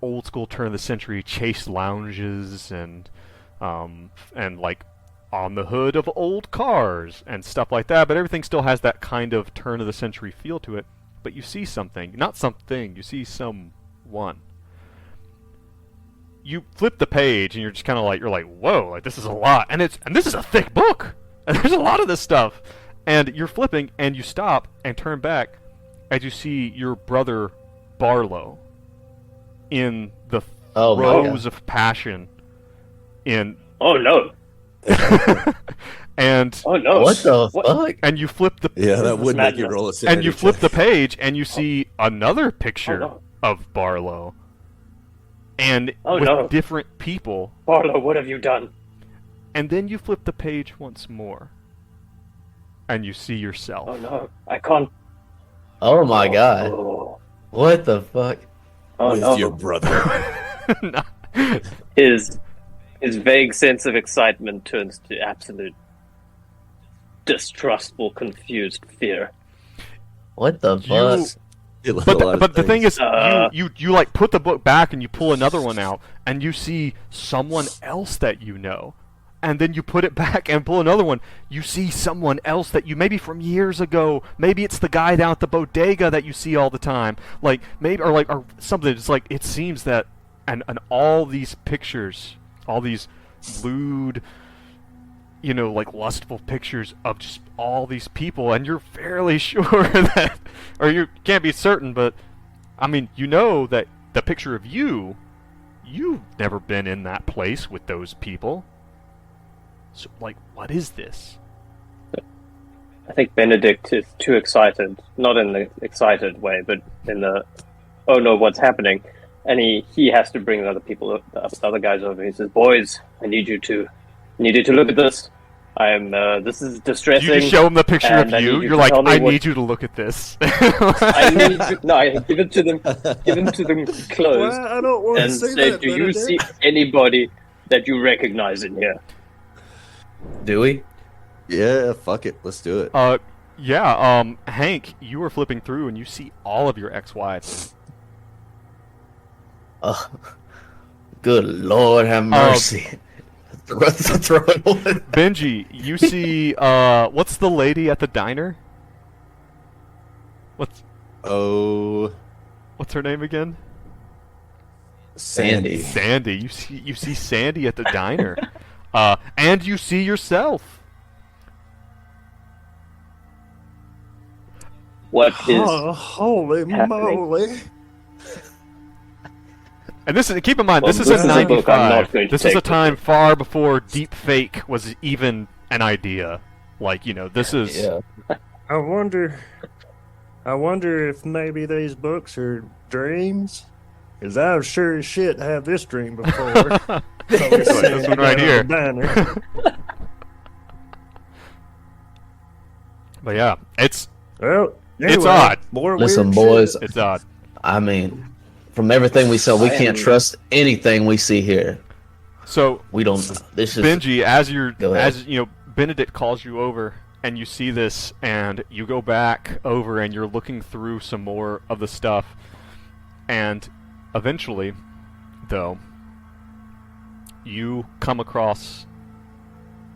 old school turn of the century chase lounges and like on the hood of old cars and stuff like that, but everything still has that kind of turn of the century feel to it. but you see something. Not something, you see someone. You flip the page and you're just kind of like, you're like, whoa, like this is a lot. And this is a thick book. And there's a lot of this stuff. And you're flipping and you stop and turn back as you see your brother Barlow in the throes of passion in Oh no. and Oh no. What the fuck? and you flip the Yeah, that would make you madness. roll a sanity and you flip check. the page and you see another picture Oh, no. of Barlow. And Oh, with no. different people. Barlow, what have you done? And then you flip the page once more. And you see yourself. Oh no. I can't. Oh my god. Oh, What the fuck? oh With no. your brother. No. His vague sense of excitement turns to absolute distrustful, confused fear. What the You- fuck? But the thing is, Uh. you like put the book back and you pull another one out and you see someone else that you know, and then you put it back and pull another one. You see someone else that you maybe from years ago. Maybe it's the guy down at the bodega that you see all the time. Like maybe or something. It's like it seems that and all these pictures, all these lewd, you know, like lustful pictures of just all these people, and you're fairly sure that, or you can't be certain, but I mean, you know that the picture of you've never been in that place with those people. So, like, what is this? I think Benedict is too excited, not in the excited way, but in the, oh no, what's happening? And he has to bring the other guys over. He says, boys, I need you to look at this. This is distressing. You just show them the picture and of I need you. you You're to like, tell me I what- need you to look at this. I give it to them close, Well, I don't want to and see say, that. do you Benedict. see anybody that you recognize in here? Do we? Yeah, fuck it. Let's do it. Yeah, Hank, you were flipping through and you see all of your ex-wives. Good Lord, have mercy. Throw it away. Benji, you see, what's the lady at the diner? What's Oh, her name again? Sandy. Sandy. You see Sandy at the diner. And you see yourself. What is Oh, holy happening? moly. And this is, keep in mind, Well, this is this in is a book I'm not 95. going to This is take a with time me. far before deep fake was even an idea. Like, you know, this is Yeah. I wonder if maybe these books are dreams. Because I've sure as shit had this dream before. this one right here. Diner. But yeah, it's Well, It's anyway, odd. More Listen, weird boys. shit. it's odd. I mean, from everything we saw, we I can't am- trust anything we see here. So We don't. This is Benji, Go ahead. as you know, Benedict calls you over, and you see this, and you go back over, and you're looking through some more of the stuff, and eventually, though, you come across.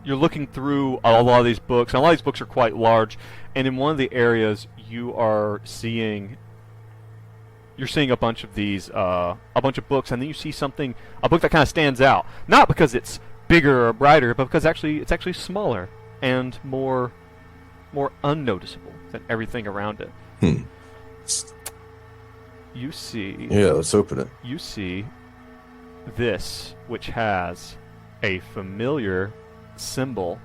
You're looking through a lot of these books, and a lot of these books are quite large, and in one of the areas, you're seeing a bunch of these, a bunch of books, and then you see a book that kind of stands out. Not because it's bigger or brighter, but because it's actually smaller and more unnoticeable than everything around it. You see, Yeah, let's open it. you see this, which has a familiar symbol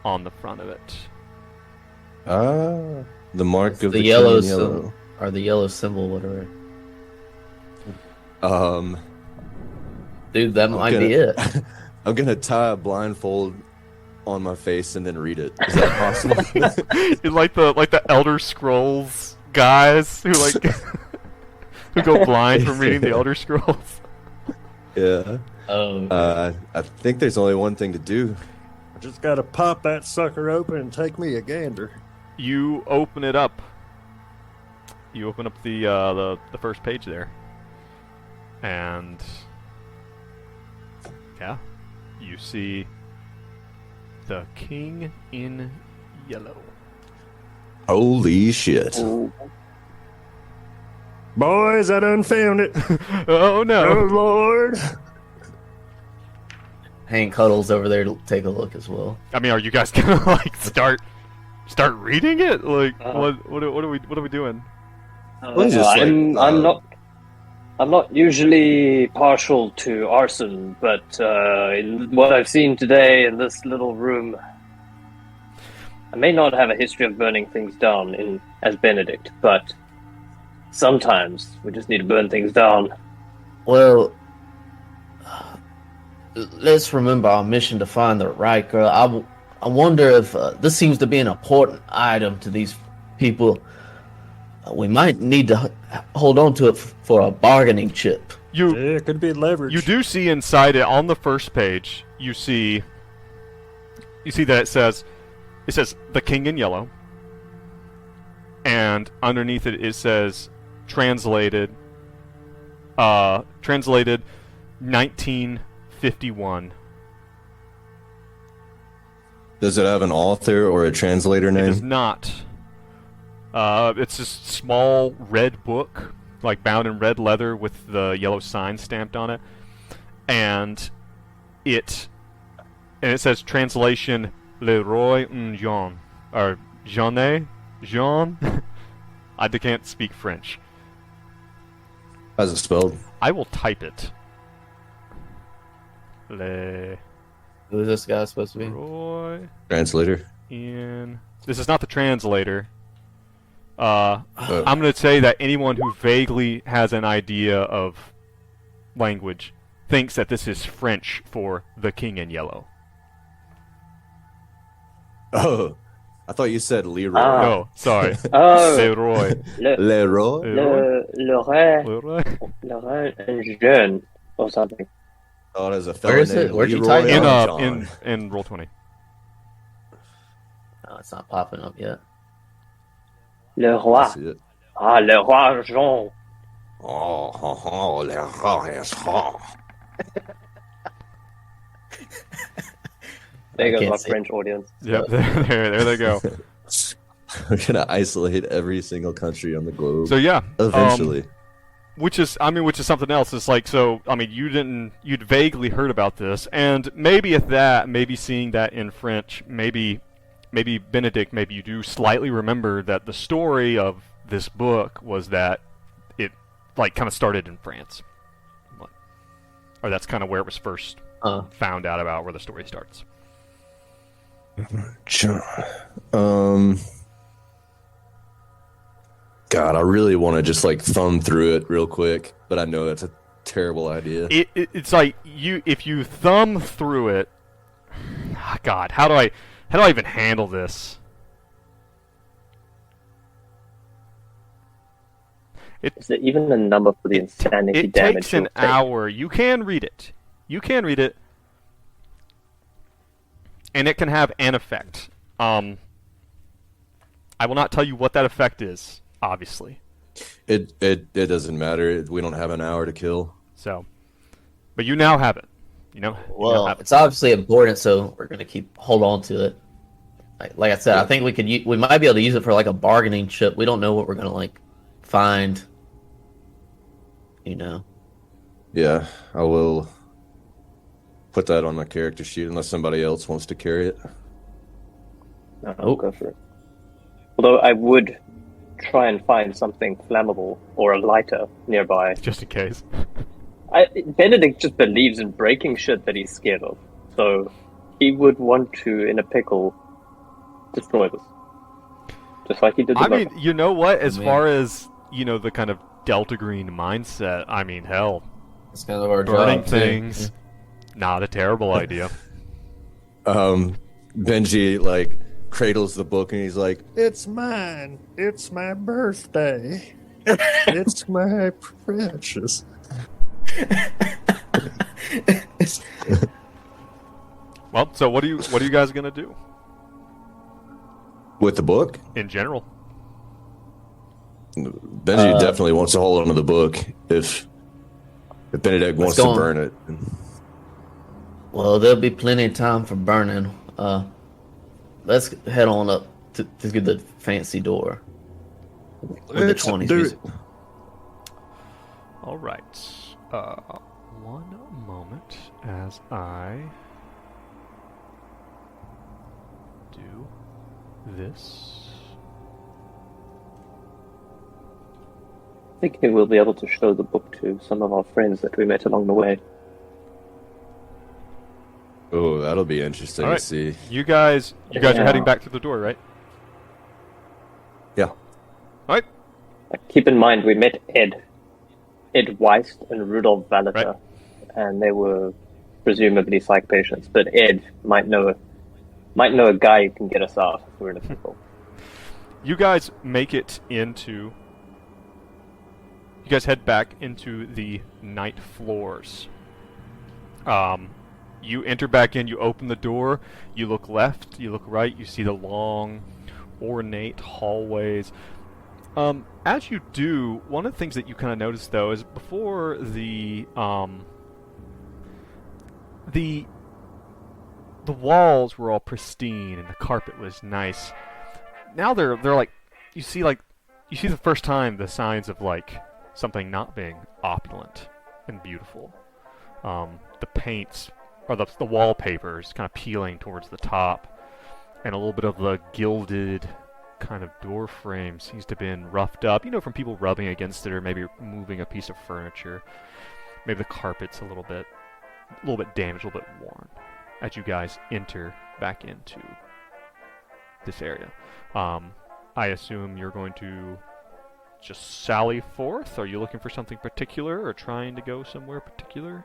on the front of it. Ah, the mark of the the yellow king in yellow. symbol, or the yellow symbol, whatever. Dude, that might be it. I'm gonna tie a blindfold on my face and then read it. Is that possible? It's like the Elder Scrolls guys who who go blind from reading the Elder Scrolls. Yeah. Oh, I think there's only one thing to do. I just gotta pop that sucker open and take me a gander. You open it up. You open up the first page there, and yeah, you see the King in Yellow. Holy shit. Ooh. Boys, I done found it. Oh Oh, no. Lord. Hank Cuddles over there to take a look as well. I mean, are you guys gonna like start reading it? Like, Uh, what are we doing? I'm not usually partial to arson, but in what I've seen today in this little room, I may not have a history of burning things down as Benedict, but sometimes we just need to burn things down. Well, let's remember our mission to find the right girl. I wonder if this seems to be an important item to these people. We might need to hold on to it for a bargaining chip. You Yeah, it could be leverage. you do see inside it on the first page. You see that it says the King in yellow, and underneath it says translated 1951. Does it have an author or a translator It does name? not. It's a small red book, like bound in red leather with the yellow sign stamped on it, and it says translation Leroy Jean or Jean. I can't speak French. How's it spelled? I will type it. Leroy Who is this guy supposed to be? Translator. in. This is not the translator. I'm going to say that anyone who vaguely has an idea of language thinks that this is French for the King in Yellow. Oh, I thought you said Leroy. Ah. No, sorry. Oh, Leroy. Leroy? Leroy? Le Jeune or something. Oh, there's a fella Where is it? named Where'd you Leroy type it? In John. in Roll20. No, it's not popping up yet. Le Roi. That's it. Ah, Le Roi Jean. Oh, Leroy is hot. There I goes can't my see. French audience. Yep, there they go. We're gonna isolate every single country on the globe. So yeah, Eventually. which is something else. It's like, so I mean, you'd vaguely heard about this, and maybe at that, maybe seeing that in French, maybe Benedict, maybe you do slightly remember that the story of this book was that it like kind of started in France, or that's kind of where it was first found out about, where the story starts. John. God, I really want to just like thumb through it real quick, but I know that's a terrible idea. It's like if you thumb through it. God, how do I even handle this? Is there even a number for the insanity It damage? takes an you'll take? hour. You can read it. And it can have an effect. I will not tell you what that effect is, obviously. It doesn't matter. We don't have an hour to kill. So, but you now have it. You now Well, have it. it's obviously important, so we're gonna hold on to it. Like I said, I think we might be able to use it for like a bargaining chip. We don't know what we're gonna like find. You know. Yeah, I will put that on my character sheet unless somebody else wants to carry it. No, I'll go for it. Although I would try and find something flammable or a lighter nearby. Just in case. Benedict just believes in breaking shit that he's scared of. So he would want to, in a pickle, destroy this. Just like he did the I mean, book. you know what? As Man. far as, the kind of Delta Green mindset, I mean, hell, It's kind of our burning job, too. things, not a terrible idea. Benji like cradles the book and he's like, It's mine. It's my birthday. It's my precious. Well, so what are you guys gonna do with the book? in general? Benji definitely wants to hold on to the book if Benedict wants go to on. burn it. Well, there'll be plenty of time for burning. Let's head on up to get the fancy door with the Let's 20s do music. it. All right. One moment as I do this. I think we'll be able to show the book to some of our friends that we met along the way. Oh, that'll be interesting All right. to see. You guys are Yeah. heading back through the door, right? Yeah. All right. Keep in mind, we met Ed Weist and Rudolf Valiter, Right. and they were presumably psych patients. But Ed might know a guy who can get us out if we're in a pickle. You guys make it into. You guys head back into the night floors. You enter back in. You open the door. You look left. You look right. You see the long, ornate hallways. As you do, one of the things that you kind of notice though is before the walls were all pristine and the carpet was nice. Now they're like you see the first time the signs of like something not being opulent and beautiful. The paints or the wallpapers kind of peeling towards the top, and a little bit of the gilded kind of door frame seems to have been roughed up, from people rubbing against it or maybe moving a piece of furniture. Maybe the carpet's a little bit damaged, a little bit worn as you guys enter back into this area. I assume you're going to just sally forth. Are you looking for something particular or trying to go somewhere particular?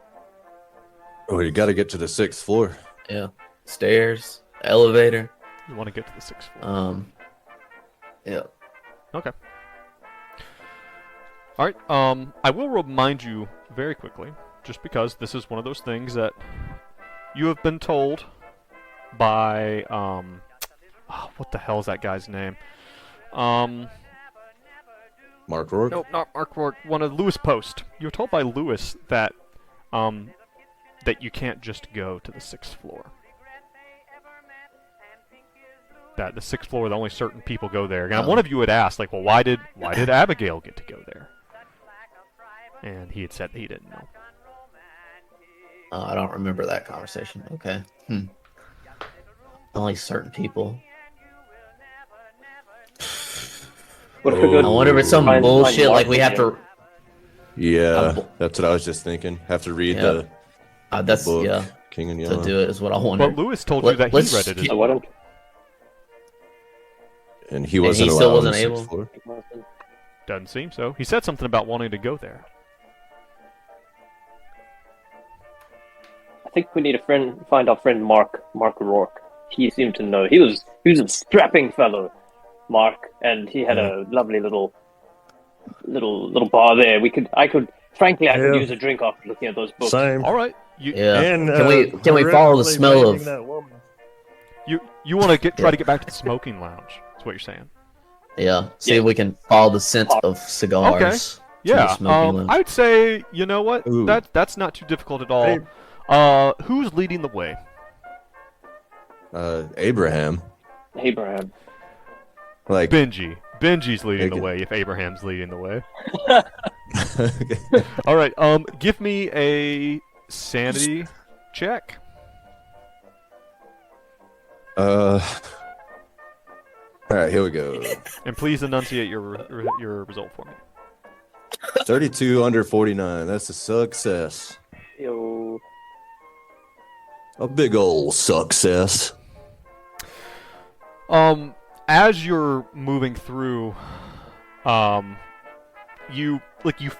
Oh, you got to get to the 6th floor. Yeah. Stairs, elevator. You want to get to the 6th floor. Yeah. Okay. All right. I will remind you very quickly, just because this is one of those things that you have been told by what the hell is that guy's name? Mark Rourke? Nope, not Mark Rourke. One of Lewis Post. You were told by Lewis that that you can't just go to the 6th floor. That the 6th floor, only certain people go there. And one of you had asked, like, well, why did Abigail get to go there? And he had said he didn't know. I don't remember that conversation. Okay. Only certain people. What if we go I wonder if it's some find bullshit Mark like we have to. Yeah, that's what I was just thinking. Have to read the That's book, yeah. King and To Yellow. do it is what I wonder. But Lewis told you that he let's read it as keep- So why don't And he wasn't still allowed on wasn't the able? 6th floor. Doesn't seem so. He said something about wanting to go there. I think we need to find our friend Mark Rourke. He seemed to know. He was a strapping fellow, Mark, and he had a lovely little bar there. I could Yeah. use a drink after looking at those books. Same. All right. Yeah. And Can we follow the horrifically smell blaming of? that woman. You want to try to get back to the smoking lounge. That's what you're saying. Yeah. See Yeah. if we can follow the scent of cigars. to the Yeah. smoking lounge. I'd say you know what? Ooh. That's not too difficult at all. Hey. Who's leading the way? Abraham. Abraham. Like, Benji. Benji's leading the Okay. way if Abraham's leading the way. All right. Give me a sanity check. all right, here we go. And please enunciate your result for me. 32 under 49. That's a success. Yo. A big ol' success. As you're moving through, you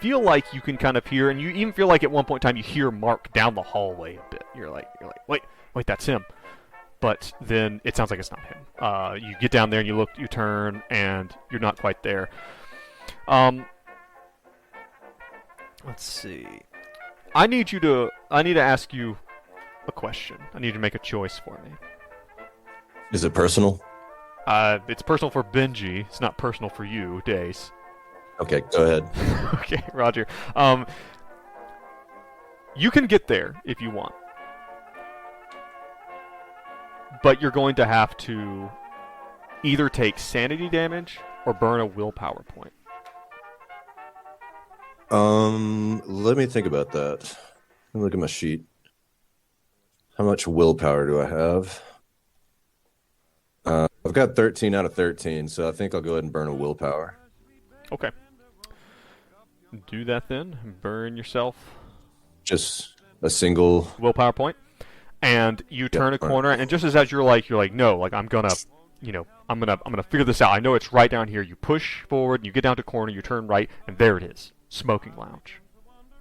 feel like you can kind of hear, and you even feel like at one point in time you hear Mark down the hallway a bit. You're like, wait, that's him. But then it sounds like it's not him. You get down there and you turn, and you're not quite there. Let's see. I need to ask you a question. I need you to make a choice for me. Is it personal? It's personal for Benji. It's not personal for you, Dace. Okay, go ahead. Okay, Roger. You can get there if you want. But you're going to have to either take sanity damage or burn a willpower point. Let me think about that. Let me look at my sheet. How much willpower do I have? I've got 13 out of 13, so I think I'll go ahead and burn a willpower. Okay. Do that then. Burn yourself. Just a single willpower point. And you turn a corner, and just as you're like, no, like I'm gonna figure this out. I know it's right down here. You push forward, and you get down to corner, you turn right, and there it is. Smoking lounge.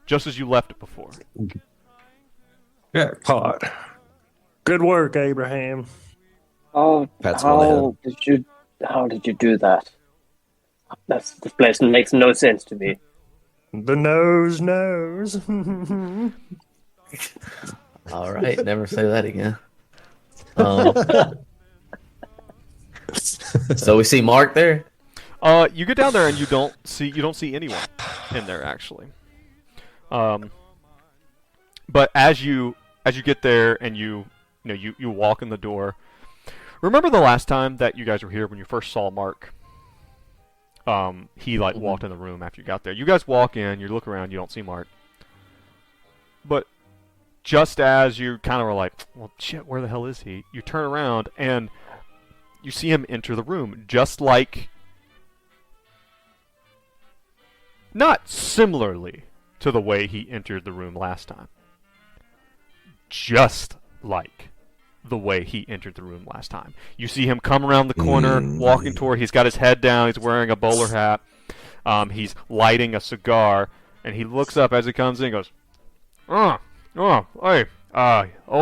Just as you left it before. Yeah, pot. Good work, Abraham. Oh, Pats me on the how did you do that? This place makes no sense to me. The nose knows. All right, never say that again. So we see Mark there. You get down there and you don't see anyone in there actually. But as you get there and you walk in the door. Remember the last time that you guys were here when you first saw Mark? He walked in the room after you got there. You guys walk in, you look around, you don't see Mark. But just as you kind of were like, well, shit, where the hell is he? You turn around and you see him enter the room, just like, not similarly to the way he entered the room last time. Just like the way he entered the room last time. You see him come around the corner, walking toward. He's got his head down. He's wearing a bowler hat. He's lighting a cigar, and he looks up as he comes in. And goes, hey,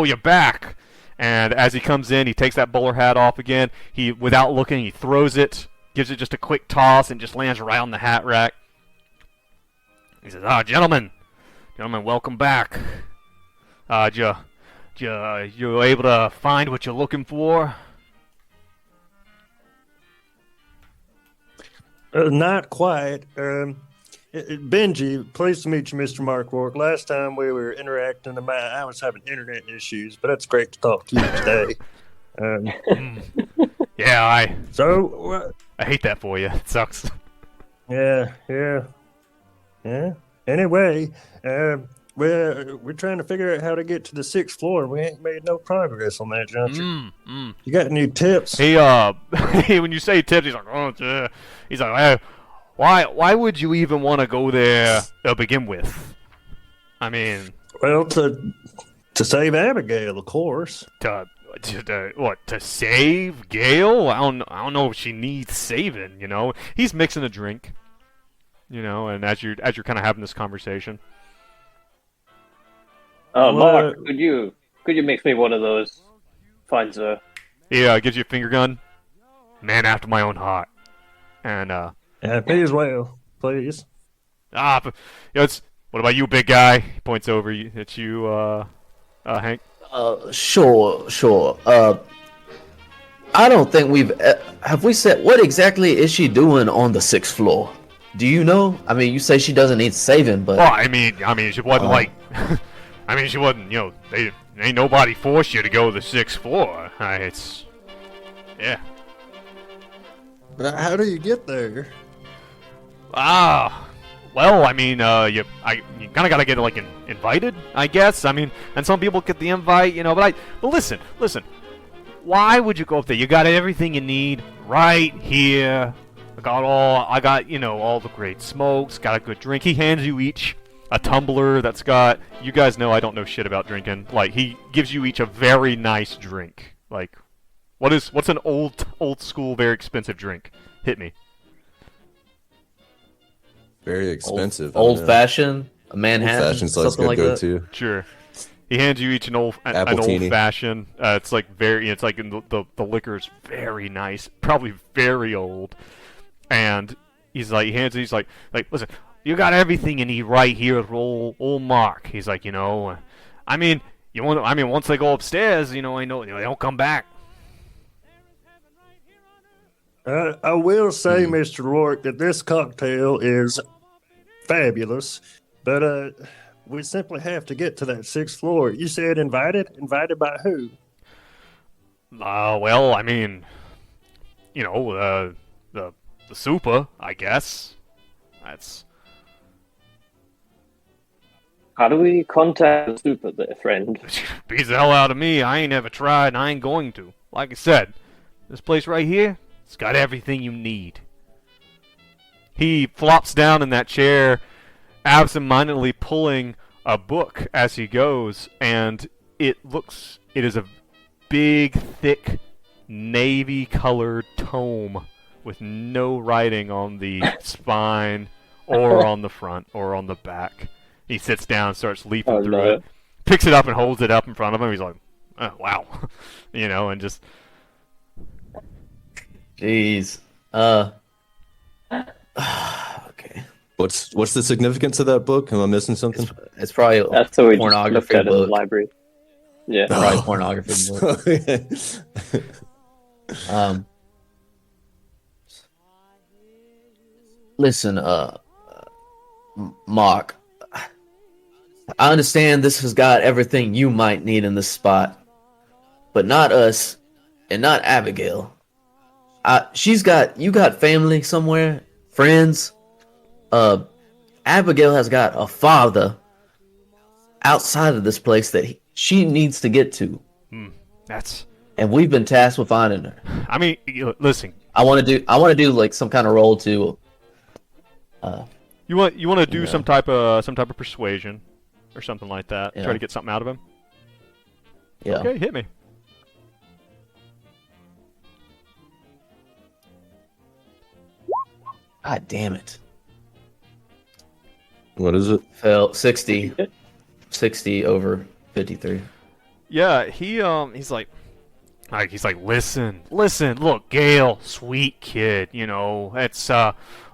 you're back. And as he comes in, he takes that bowler hat off again. He, without looking, he throws it, gives it just a quick toss, and just lands right on the hat rack. He says, gentlemen, welcome back. You able to find what you're looking for? Not quite. Benji, pleased to meet you, Mr. Mark Rourke. Last time we were interacting, I was having internet issues, but it's great to talk to you today. Yeah, I hate that for you. It sucks. Yeah. Anyway, we're trying to figure out how to get to the 6th floor. We ain't made no progress on that juncture. You got any tips? He when you say tips, he's like, he's like, hey, why would you even want to go there to begin with? I mean, well, to save Abigail, of course. To save Gail? I don't know if she needs saving. He's mixing a drink. And as you're kind of having this conversation. Mark, could you mix me one of those? Fine, sir. Yeah, gives you a finger gun. Man after my own heart. And yeah, me as well, please. What about you, big guy? He points over at you, Hank. Sure. I don't think have we said what exactly is she doing on the 6th floor? Do you know? I mean, you say she doesn't need saving, but well, I mean, she wasn't she wasn't. Ain't nobody forced you to go to the 6th floor. Yeah. But how do you get there? Well, I mean, you kind of gotta get invited, I guess. I mean, and some people get the invite, But listen. Why would you go up there? You got everything you need right here. I got all the great smokes. Got a good drink. He hands you each a tumbler that's got. You guys know I don't know shit about drinking. He gives you each a very nice drink. What's an old school, very expensive drink? Hit me. Very expensive. Old fashioned, a Manhattan, old-fashioned's like something like that. Too. Sure. He hands you each an old fashioned. It's very. It's the liquor's very nice, probably very old. And he hands it. He's like, listen, you got everything you need right here at old Mark. He's like, I mean, once they go upstairs, I know they don't come back. I will say, Mr. Rourke, that this cocktail is fabulous, but we simply have to get to that 6th floor. You said invited? Invited by who? Well, I mean, the super, I guess. How do we contact the super there, friend? Beats the hell out of me. I ain't never tried, and I ain't going to. Like I said, this place right here, it's got everything you need. He flops down in that chair, absentmindedly pulling a book as he goes, and it is a big, thick, navy-colored tome with no writing on the spine or on the front or on the back. He sits down and starts leafing through it, picks it up and holds it up in front of him. He's like, oh, wow. And just... Jeez. Okay. What's the significance of that book? Am I missing something? It's probably That's what we just looked pornography at in the book. library. Yeah. Probably pornography book. Listen, Mark, I understand this has got everything you might need in this spot, but not us, and not Abigail. You got family somewhere, friends. Abigail has got a father outside of this place that she needs to get to. And we've been tasked with finding her. I mean, listen. I want to do like some kind of roll to. You want to do some type of persuasion or something like that. Yeah. Try to get something out of him. Yeah. Okay, hit me. God damn it. What is it? Fell 60 over 53. Yeah, he's like, listen, look, Gail, sweet kid, it's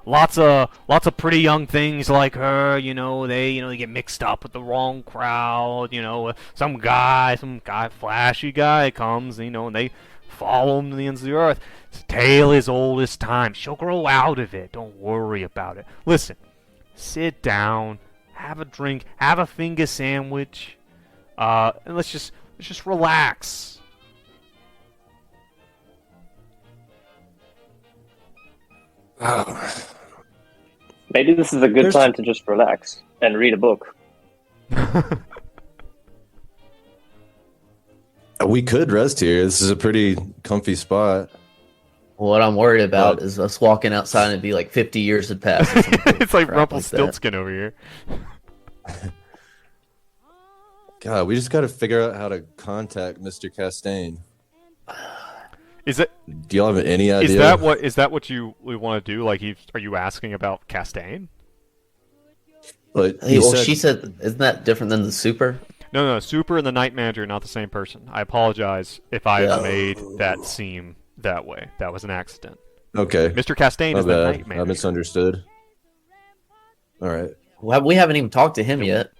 lots of pretty young things like her, they get mixed up with the wrong crowd, some guy, flashy guy comes, and they follow him to the ends of the earth. His tale is old as time. She'll grow out of it. Don't worry about it. Listen, sit down, have a drink, have a finger sandwich, and let's just relax. Maybe this is a good time to just relax and read a book. We could rest here. This is a pretty comfy spot. What I'm worried about is us walking outside and be like 50 years had passed. It's like Rumpelstiltskin over here. God, we just got to figure out how to contact Mr. Castaigne. Do y'all have any idea? Is that what you want to do? Like, are you asking about Castaigne? But she said, isn't that different than the super? No, Super and the Night Manager are not the same person. I apologize if I made that seem that way. That was an accident. Okay. Mr. Castaigne is the Night Manager. I misunderstood. All right. Well, we haven't even talked to him yet.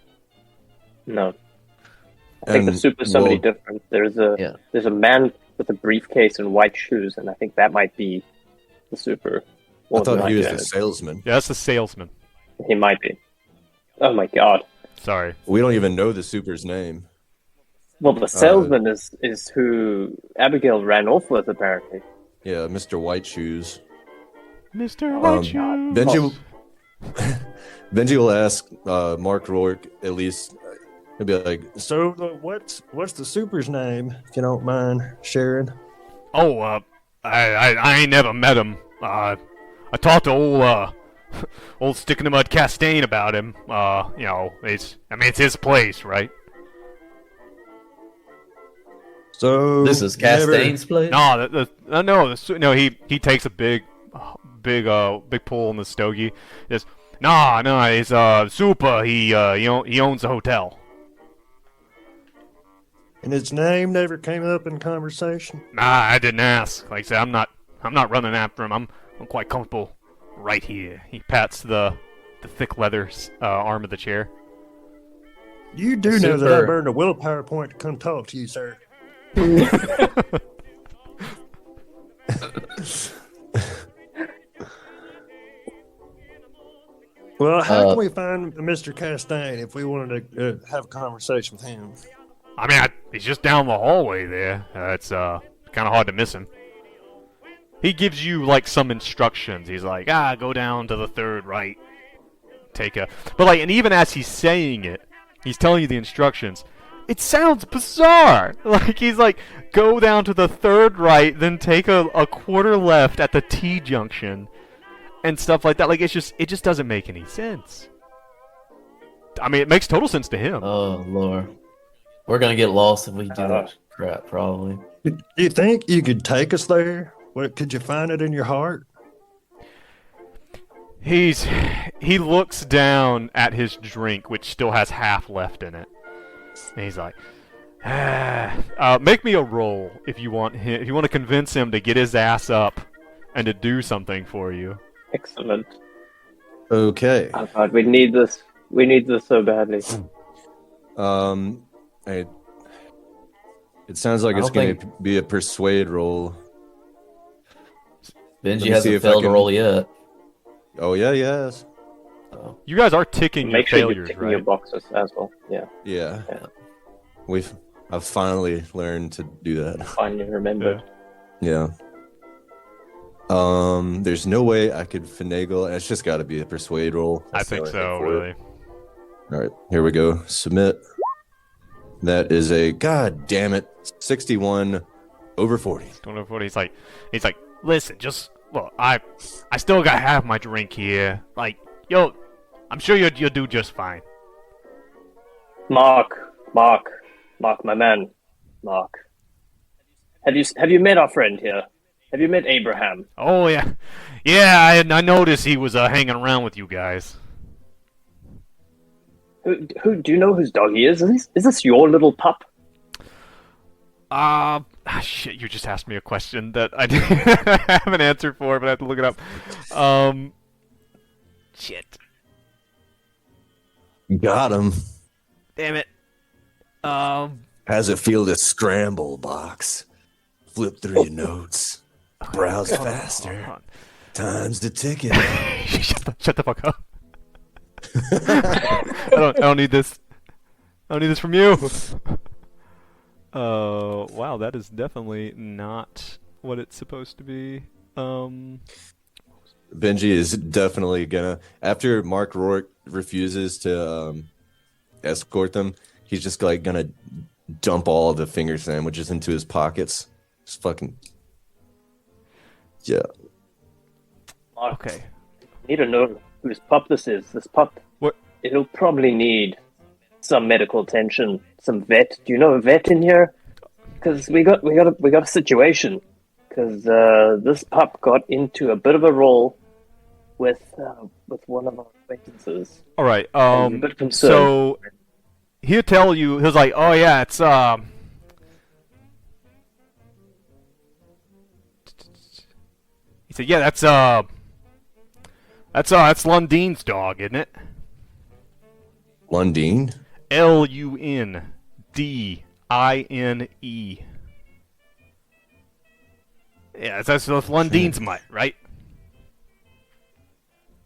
No. I think the super is somebody different. There's a man with a briefcase and white shoes, and I think that might be the super. I thought he was the salesman. Yeah, that's the salesman. He might be. Oh my god. Sorry. We don't even know the super's name. Well, the salesman is who Abigail ran off with, apparently. Yeah, Mr. White Shoes. Mr. White Shoes. Benji will ask Mark Rourke at least. He'll be like, So, what's the super's name, if you don't mind sharing? Oh, I ain't never met him. I talked to old Stick in the Mud Castaigne about him. It's his place, right? so This is Castaigne's place? No, he takes a big pull on the stogie. Just he's super. He owns a hotel. And his name never came up in conversation? Nah, I didn't ask. Like I said, I'm not running after him. I'm quite comfortable right here. He pats the thick leather arm of the chair. You do know that I burned a willpower point to come talk to you, sir. Well, how can we find Mr. Castaigne if we wanted to have a conversation with him? I mean, he's just down the hallway there. It's kind of hard to miss him. He gives you like some instructions. He's like, go down to the third right. But and even as he's saying it, He's telling you the instructions. It sounds bizarre. Like, he's like, go down to the third right, then take a quarter left at the T junction, and stuff like that. Like, it just doesn't make any sense. I mean, it makes total sense to him. Oh Lord, we're gonna get lost if we do that crap. Probably. Do you think you could take us there? What, could you find it in your heart? He looks down at his drink, which still has half left in it. And he's like, make me a roll if you want him, if you want to convince him to get his ass up and to do something for you. Excellent. Okay. Oh God, we need this. We need this so badly. It sounds like I it's don't going to think- be a persuade roll. Benji me see hasn't if I failed a can- roll yet. Oh yeah, yes, You guys are ticking Make your sure you're failures, ticking right? your boxes as well. Yeah, yeah. Yeah. I've finally learned to do that. finally remembered. Yeah. There's no way I could finagle. It's just got to be a persuade roll. I That's the think only so, thing for it. really. All right, here we go. Submit. That is a god damn it, 61 over 40. Don't know what he's like, listen, just look, I still got half my drink here. Like, yo, I'm sure you'll do just fine. Mark, my man, Mark. Have you met our friend here? Have you met Abraham? Oh yeah, I noticed he was hanging around with you guys. Who do you know whose dog he is? Is this your little pup? Shit, you just asked me a question that I didn't have an answer for, but I have to look it up. Shit. Got him. Damn it. How's it feel to scramble, box? Flip through your notes. Browse Hold faster. on. Time's the ticket. Shut the fuck up. I don't need this. I don't need this from you. Wow, that is definitely not what it's supposed to be. Benji is definitely gonna, after Mark Rourke refuses to escort them, he's just like gonna dump all of the finger sandwiches into his pockets. Just fucking yeah. Mark, Okay. need to know whose pup this is. This pup. What? It'll probably need some medical attention. Some vet. Do you know a vet in here? Because we got a situation. Because this pup got into a bit of a roll with one of our acquaintances. All right. I'm a bit concerned. So he'll tell you. He's like, oh yeah, it's He said, yeah, that's Lundine's dog, isn't it? Lundine? Lundine. Yeah, that's Lundine's mutt, right?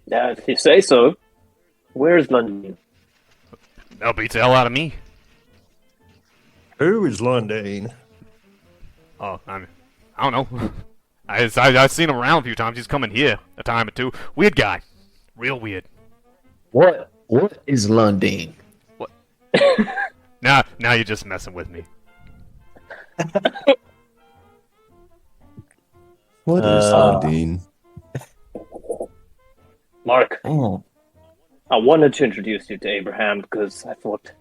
Yeah, if you say so. Where's London? That beats the hell out of me. Who is Lundane? Oh, I don't know. I've seen him around a few times. He's coming here a time or two. Weird guy. Real weird. What is Lundine? Now you're just messing with me. What is Lundine? Mark, Oh, I wanted to introduce you to Abraham because I thought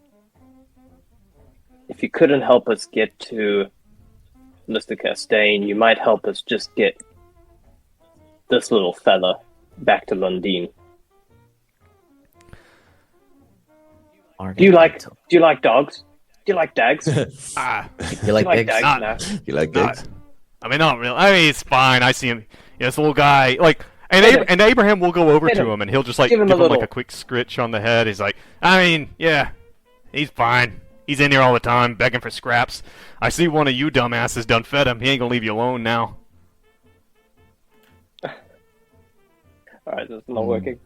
if you couldn't help us get to Mr. Castaigne, you might help us just get this little fella back to Lundine. Do you like dogs? Do you like dags? Do You like you like pigs? dags Not- now? You like Not- that? I mean, not really. I mean, it's fine. I see him. Yeah, this little guy. Like, and Hit him. and Abraham will go over Hit to him. him, and he'll just like Give give him him a like little- a quick scritch on the head. He's like, I mean, yeah, he's fine. He's in here all the time, begging for scraps. I see one of you dumbasses done fed him. He ain't gonna leave you alone now. Alright, this is not working.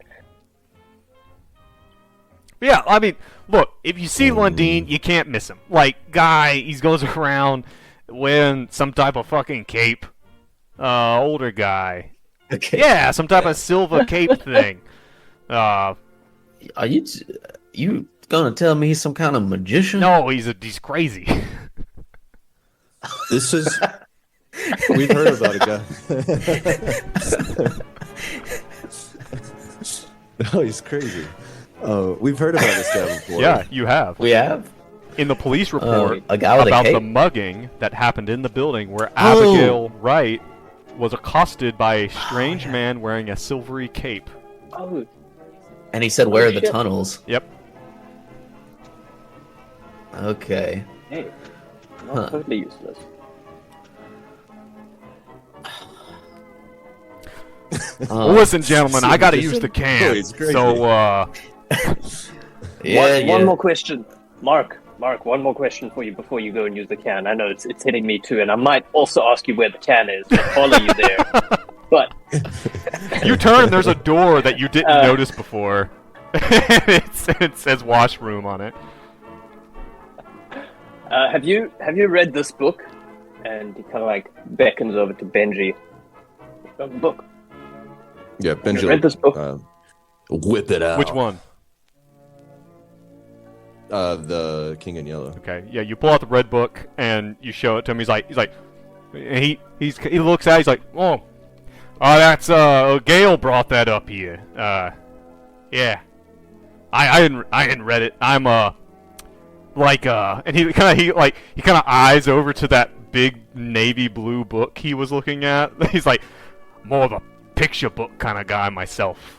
Yeah, I mean, look, if you see Lundine, you can't miss him. Like, guy, he goes around wearing some type of fucking cape. Older guy. Okay. Yeah, some type of silver cape thing. Are you gonna tell me he's some kind of magician? No, he's crazy. This is. We've heard about a guy. Oh, he's crazy. We've heard about this guy before. Yeah, you have. We have? In the police report a guy with a about the cape? mugging that happened in the building where Abigail Wright was accosted by a strange man wearing a silvery cape. Oh, And he said, where are the shit. tunnels? Yep. Okay. hey. Not totally useless. Well, listen, gentlemen, I gotta use the Oh, can. he's crazy. So, One more question. Mark, one more question for you before you go and use the can. I know it's hitting me too, and I might also ask you where the can is and follow you there. But you turn, there's a door that you didn't notice before. It says washroom on it. have you read this book? And he kind of like beckons over to Benji. Book. Yeah, Benji. read this book? Whip it out. Which one? The King in Yellow. Okay, yeah, you pull out the red book and you show it to him. He's like, and he looks at it, he's like, oh, that's Gail brought that up here. Yeah, I hadn't read it. I'm and he kind of eyes over to that big navy blue book he was looking at. He's like, more of a picture book kind of guy myself.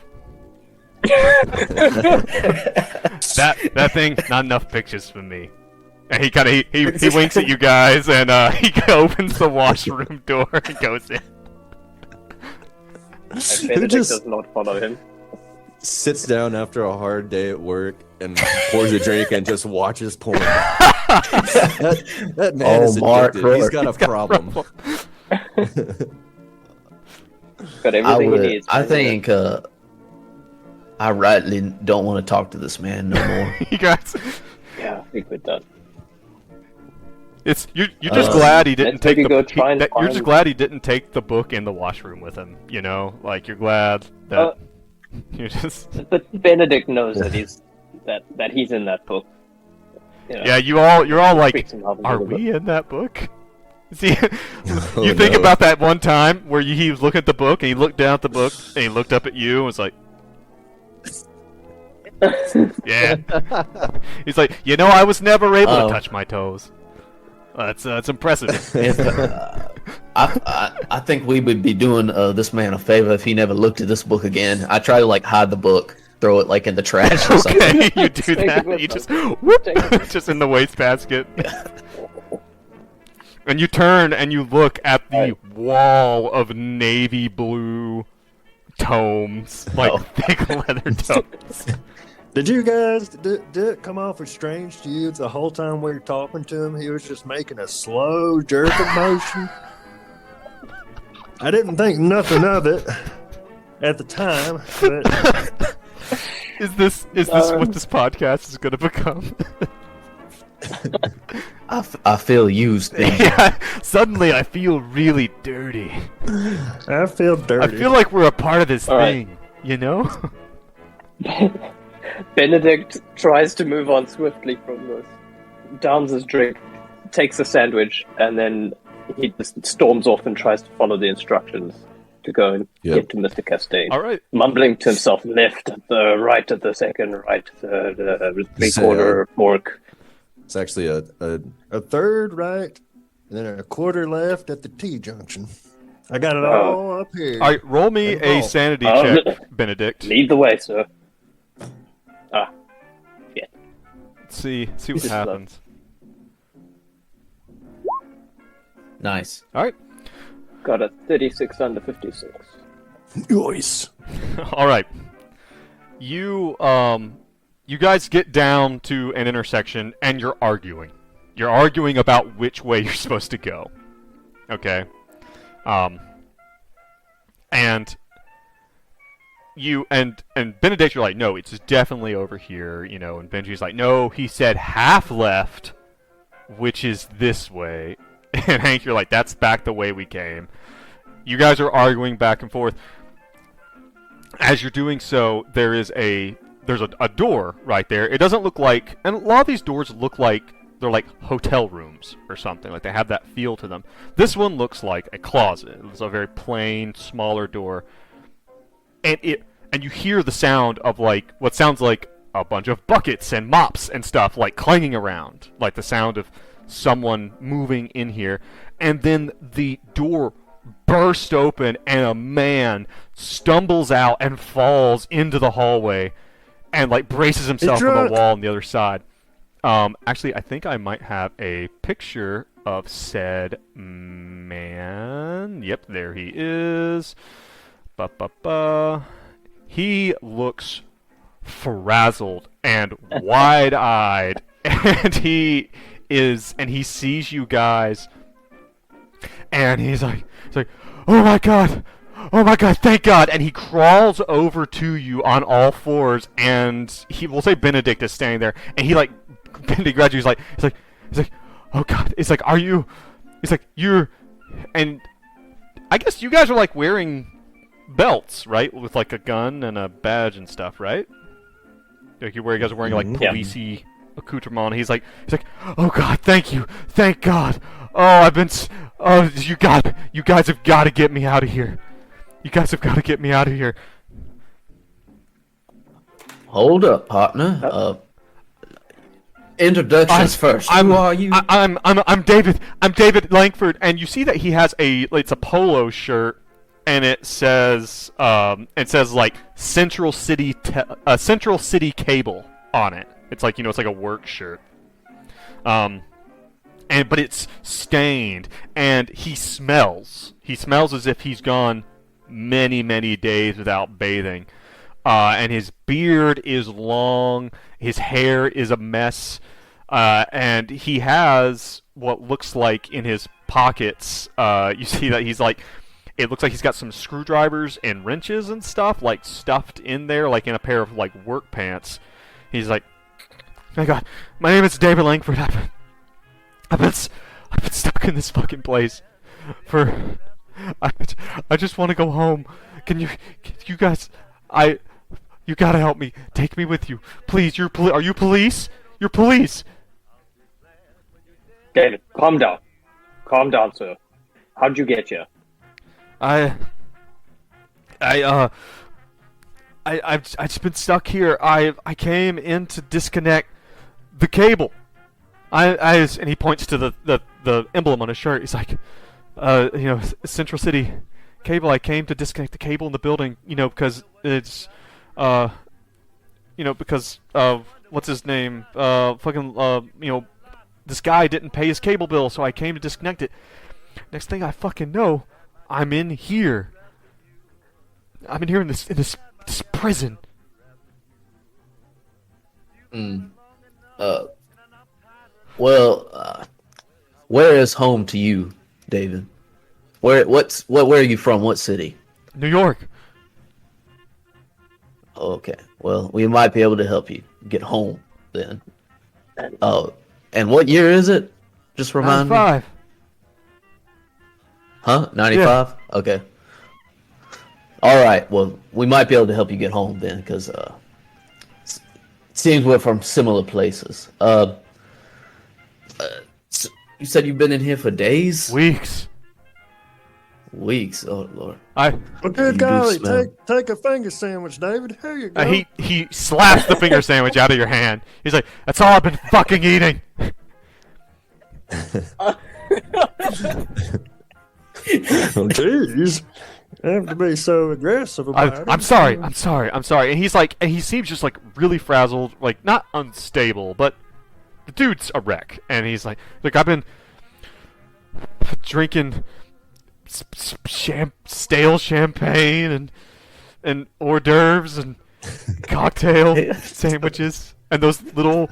that thing, not enough pictures for me. And he kind of he winks at you guys, and he opens the washroom door and goes in. And Benedict does not follow him. Sits down after a hard day at work and pours a drink and just watches porn. that man is Mark, addicted. He's got a problem. Got everything he needs. I think I rightly don't want to talk to this man no more. You guys, Yeah, I think we're done. you're just glad he didn't let's take maybe the go try and you're just find- glad he didn't take the book in the washroom with him. You know, like you're glad that you're just. But Benedict knows that he's in that book. You know, Yeah, you're all like, treats him how to are do the we in that book? See, Oh, you think no. about that one time where he was looking at the book and he looked down at the book and he looked up at you and was like, yeah. He's like, I was never able to touch my toes. That's impressive. If, I think we would be doing this man a favor if he never looked at this book again. I try to hide the book, throw it in the trash or something. Okay, you do Take it that. with You us. just whoop, Take it. just in the wastebasket. And you turn and you look at the Right. wall of navy blue tomes, thick leather tomes. Did you guys, did it come off as strange to you the whole time we were talking to him? He was just making a slow jerking motion. I didn't think nothing of it at the time, but Is this what this podcast is going to become? I feel used. Benji. Yeah, suddenly I feel really dirty. I feel dirty. I feel like we're a part of this All right. thing, you know? Benedict tries to move on swiftly from this, downs his drink, takes a sandwich, and then he just storms off and tries to follow the instructions to go and get to Mr. Castaigne. All right. Mumbling to himself, left at the right at the second, right at the three-quarter fork. It's actually a a third right, and then a quarter left at the T junction. I got it all up here. All right, roll me a Involved. sanity check, Benedict. Lead the way, sir. See what This is happens. Nice. All right. Got a 36 under 56. Nice. All right. You guys get down to an intersection and you're arguing. You're arguing about which way you're supposed to go. Okay. And you and Benedict, you're like, no, it's definitely over here, and Benji's like, no, he said half left, which is this way. And Hank, you're like, that's back the way we came. You guys are arguing back and forth. As you're doing so, there is there's a door right there. It doesn't look like, and a lot of these doors look like they're like hotel rooms or something. Like they have that feel to them. This one looks like a closet. It's a very plain, smaller door, and you hear the sound of like what sounds like a bunch of buckets and mops and stuff like clanging around, like the sound of someone moving in here. And then the door burst open and a man stumbles out and falls into the hallway and like braces himself on the wall on the other side. Actually, I think I might have a picture of said man. Yep, there he is. He looks frazzled and wide-eyed, and he sees you guys, and he's like, oh my god, thank God, and he crawls over to you on all fours, and we'll say Benedict is standing there, and Benedict grabs you, he's like, oh god, it's like, you're, and I guess you guys are like wearing belts, right, with like a gun and a badge and stuff, right? Like you guys are wearing like policey accoutrement. He's like, oh god, thank God. You guys have got to get me out of here. You guys have got to get me out of here. Hold up, partner. Introductions first. Who are you? I'm David. I'm David Langford, and you see that he has it's a polo shirt, and it says like Central City Cable on it. It's like, it's like a work shirt. But it's stained, and he smells. He smells as if he's gone many, many days without bathing. And his beard is long, his hair is a mess, and he has what looks like in his pockets, you see that he's like, it looks like he's got some screwdrivers and wrenches and stuff, like, stuffed in there, like in a pair of, like, work pants. He's like, my god, my name is David Langford, I've been stuck in this fucking place for, I just want to go home. You guys, you gotta help me. Take me with you. Please, are you police? You're police. David, calm down. Calm down, sir. How'd you get here? I've just been stuck here. I came in to disconnect the cable. And he points to the emblem on his shirt. He's like, Central City Cable. I came to disconnect the cable in the building, because it's, because what's his name? This guy didn't pay his cable bill, so I came to disconnect it. Next thing I fucking know, I'm in here. I'm in here in this prison. Where is home to you, David? Where are you from? What city? New York. Okay. Well, we might be able to help you get home then. Oh, and what year is it? Just remind 95. me. Huh? 95? Yeah. Okay. All right. Well, we might be able to help you get home then, because it seems we're from similar places. So you said you've been in here for days? Weeks. Oh Lord. Well, good golly, take a finger sandwich, David. Here you go. He slaps the finger sandwich out of your hand. He's like, that's all I've been fucking eating. Jeez. I have to be so aggressive about it. I'm sorry. And he's like, and he seems just like really frazzled, like not unstable, but the dude's a wreck. And he's like, look, I've been drinking stale champagne and hors d'oeuvres and cocktail sandwiches and those little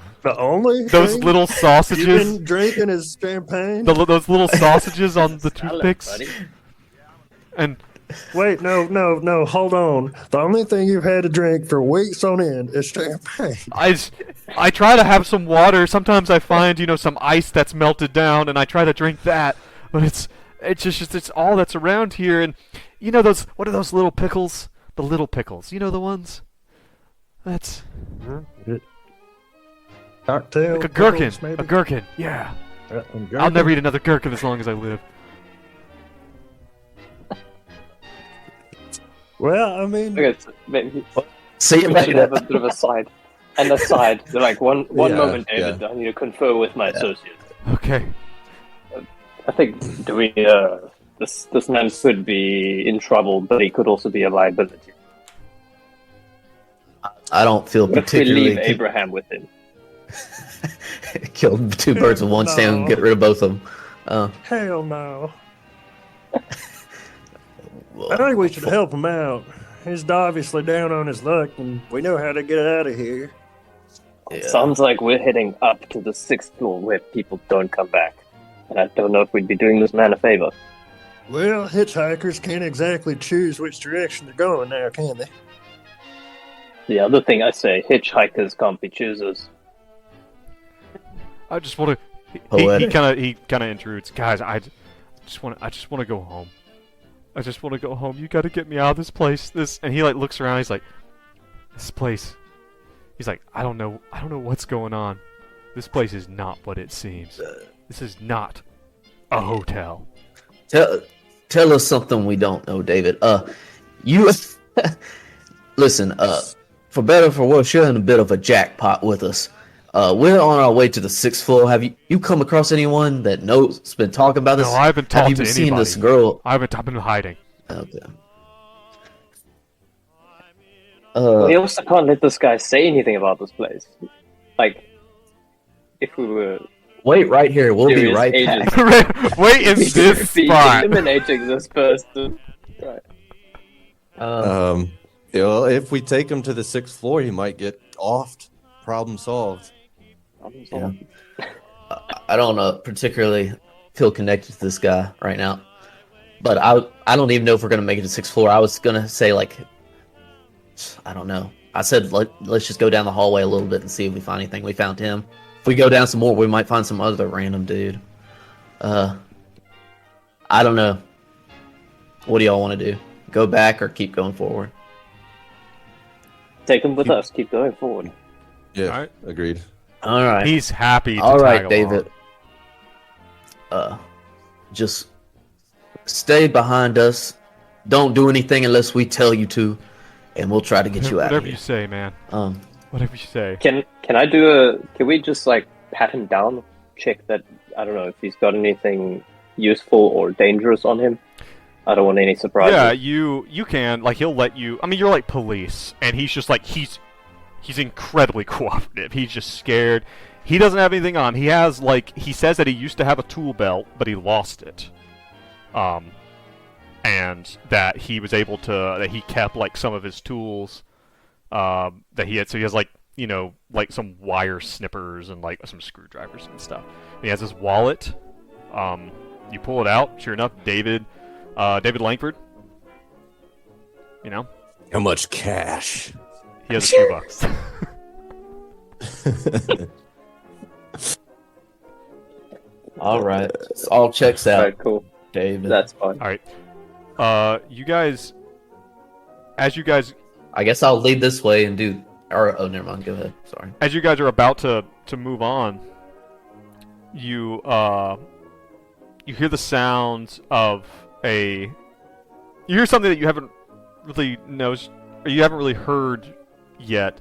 sausages. You've been drinking his champagne. Those little sausages on the toothpicks. And wait, no, hold on. The only thing you've had to drink for weeks on end is champagne. I try to have some water. Sometimes I find some ice that's melted down, and I try to drink that, but it's all that's around here. And what are those little pickles? The little pickles, the ones? That's Cocktail. like a gherkin. pickles, maybe? A gherkin. Yeah. Gherkin. I'll never eat another gherkin as long as I live. Well, I mean, Okay, so maybe See you we should have later. a bit of a side. And aside, like one Yeah, moment, David, I need to confer with my associate. Okay. I think this man could be in trouble, but he could also be a liability. I don't feel What if we particularly leave Abraham with him? kill two birds with one stone and No. get rid of both of them. hell no. I think we should help him out. He's obviously down on his luck, and we know how to get out of here. Yeah. Sounds like we're heading up to the 6th floor where people don't come back. And I don't know if we'd be doing this man a favor. Well, hitchhikers can't exactly choose which direction they're going now, can they? The other thing I say, hitchhikers can't be choosers. I just want to. Poetic. He kind of intrudes, guys. I just want to go home. I just want to go home. You got to get me out of this place. And he like looks around. He's like, this place. He's like, I don't know what's going on. This place is not what it seems. This is not a hotel. Tell us something we don't know, David. You listen. For better or for worse, you're in a bit of a jackpot with us. We're on our way to the 6th floor. Have you come across anyone that knows, been talking about this? No, I haven't Have talked you to seen anybody. this girl? I've been hiding. Okay. We also can't let this guy say anything about this place. Like, if we were Wait right here. We'll be serious right agents, back. Wait in this be spot. eliminating this person. Right. Well, if we take him to the 6th floor, he might get offed. Problem solved. Yeah. I don't particularly feel connected to this guy right now, but I don't even know if we're gonna make it to 6th floor. I was gonna say like, I don't know. I said let's just go down the hallway a little bit and see if we find anything. We found him. If we go down some more, we might find some other random dude. I don't know. What do y'all want to do? Go back or keep going forward? Take him with us. Keep going forward. Yeah, Alright. agreed. All right. He's happy to All right, tag David. Just stay behind us. Don't do anything unless we tell you to, and we'll try to get you out Whatever of you here. say, man. Whatever you say. Can we just like pat him down? Check that, I don't know if he's got anything useful or dangerous on him. I don't want any surprises. Yeah, you can, like, he'll let you. I mean, you're like police, and he's just like he's incredibly cooperative. He's just scared. He doesn't have anything on. He has like he says that he used to have a tool belt, but he lost it. And that he was able to that he kept like some of his tools that he had. So he has like like some wire snippers and like some screwdrivers and stuff. And he has his wallet. You pull it out. Sure enough, David Langford. How much cash? He has a few bucks. All right. All checks out, Alright, cool. David. That's fine. All right. You guys, as you guys I guess I'll lead this way and do. Or oh, never mind. Go ahead. Sorry. as you guys are about to move on, you hear the sounds of you hear something that you haven't really noticed or you haven't really heard yet.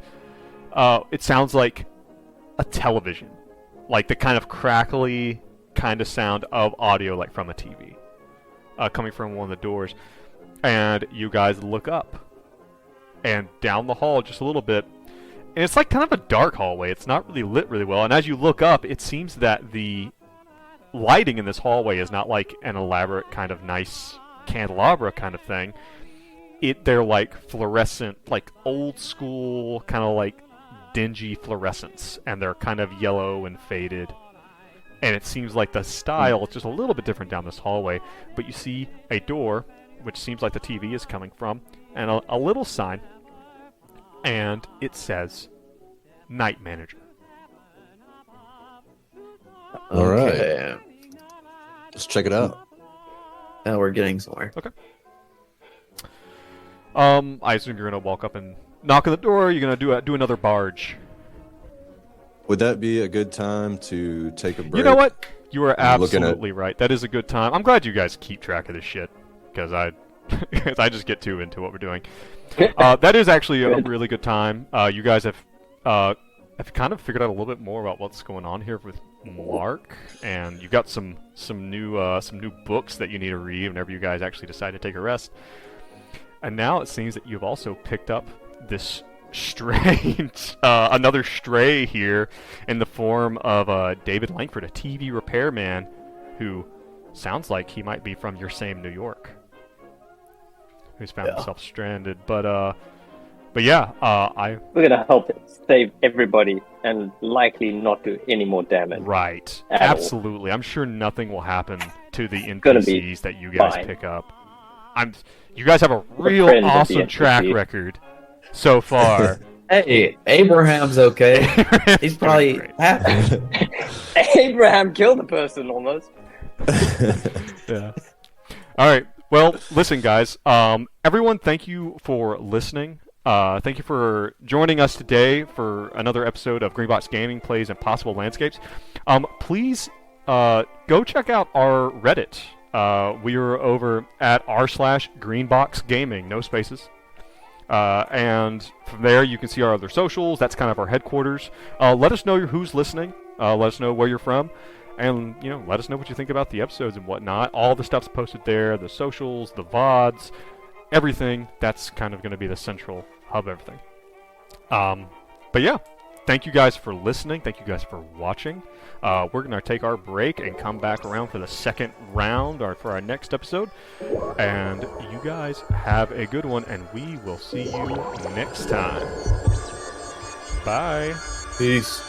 It sounds like a television, like the kind of crackly kind of sound of audio, like from a TV, coming from one of the doors. And you guys look up, and down the hall just a little bit, and it's like kind of a dark hallway. It's not really lit really well. And as you look up, it seems that the lighting in this hallway is not like an elaborate kind of nice candelabra kind of thing. They're like fluorescent, like old school, kind of like dingy fluorescents, and they're kind of yellow and faded. And it seems like the style is just a little bit different down this hallway. But you see a door, which seems like the TV is coming from, and a little sign, and it says Night Manager. All right. Okay. Let's check it out. Now we're getting somewhere. I assume you're gonna walk up and knock on the door? Or are you gonna do another barge? Would that be a good time to take a break? You know what? You are I'm looking at- absolutely right. That is a good time. I'm glad you guys keep track of this shit, because I just get too into what we're doing. That is actually a really good time. You guys have kind of figured out a little bit more about what's going on here with Mark, and you've got some new books that you need to read whenever you guys actually decide to take a rest. And now it seems that you've also picked up this strange, another stray here in the form of David Langford, a TV repairman who sounds like he might be from your same New York, who's found himself stranded. But yeah, We're gonna help save everybody and likely not do any more damage. Right, at all. absolutely. I'm sure nothing will happen to the gonna be NPCs that you guys fine. pick up. You guys have a real friends of the awesome track NPC. record so far. Hey, Abraham's okay. He's probably Great. happy. Abraham killed the person almost. Yeah. All right. Well, listen, guys. Everyone, thank you for listening. Thank you for joining us today for another episode of Greenbox Gaming Plays Impossible Landscapes. Please go check out our Reddit. We are over at r/greenboxgaming, no spaces. And from there, you can see our other socials. That's kind of our headquarters. Let us know who's listening. Let us know where you're from. And, let us know what you think about the episodes and whatnot. All the stuff's posted there. The socials, the VODs, everything. That's kind of going to be the central hub of everything. But yeah, thank you guys for listening. Thank you guys for watching. We're going to take our break and come back around for the second round or for our next episode. And you guys have a good one, and we will see you next time. Bye. Peace.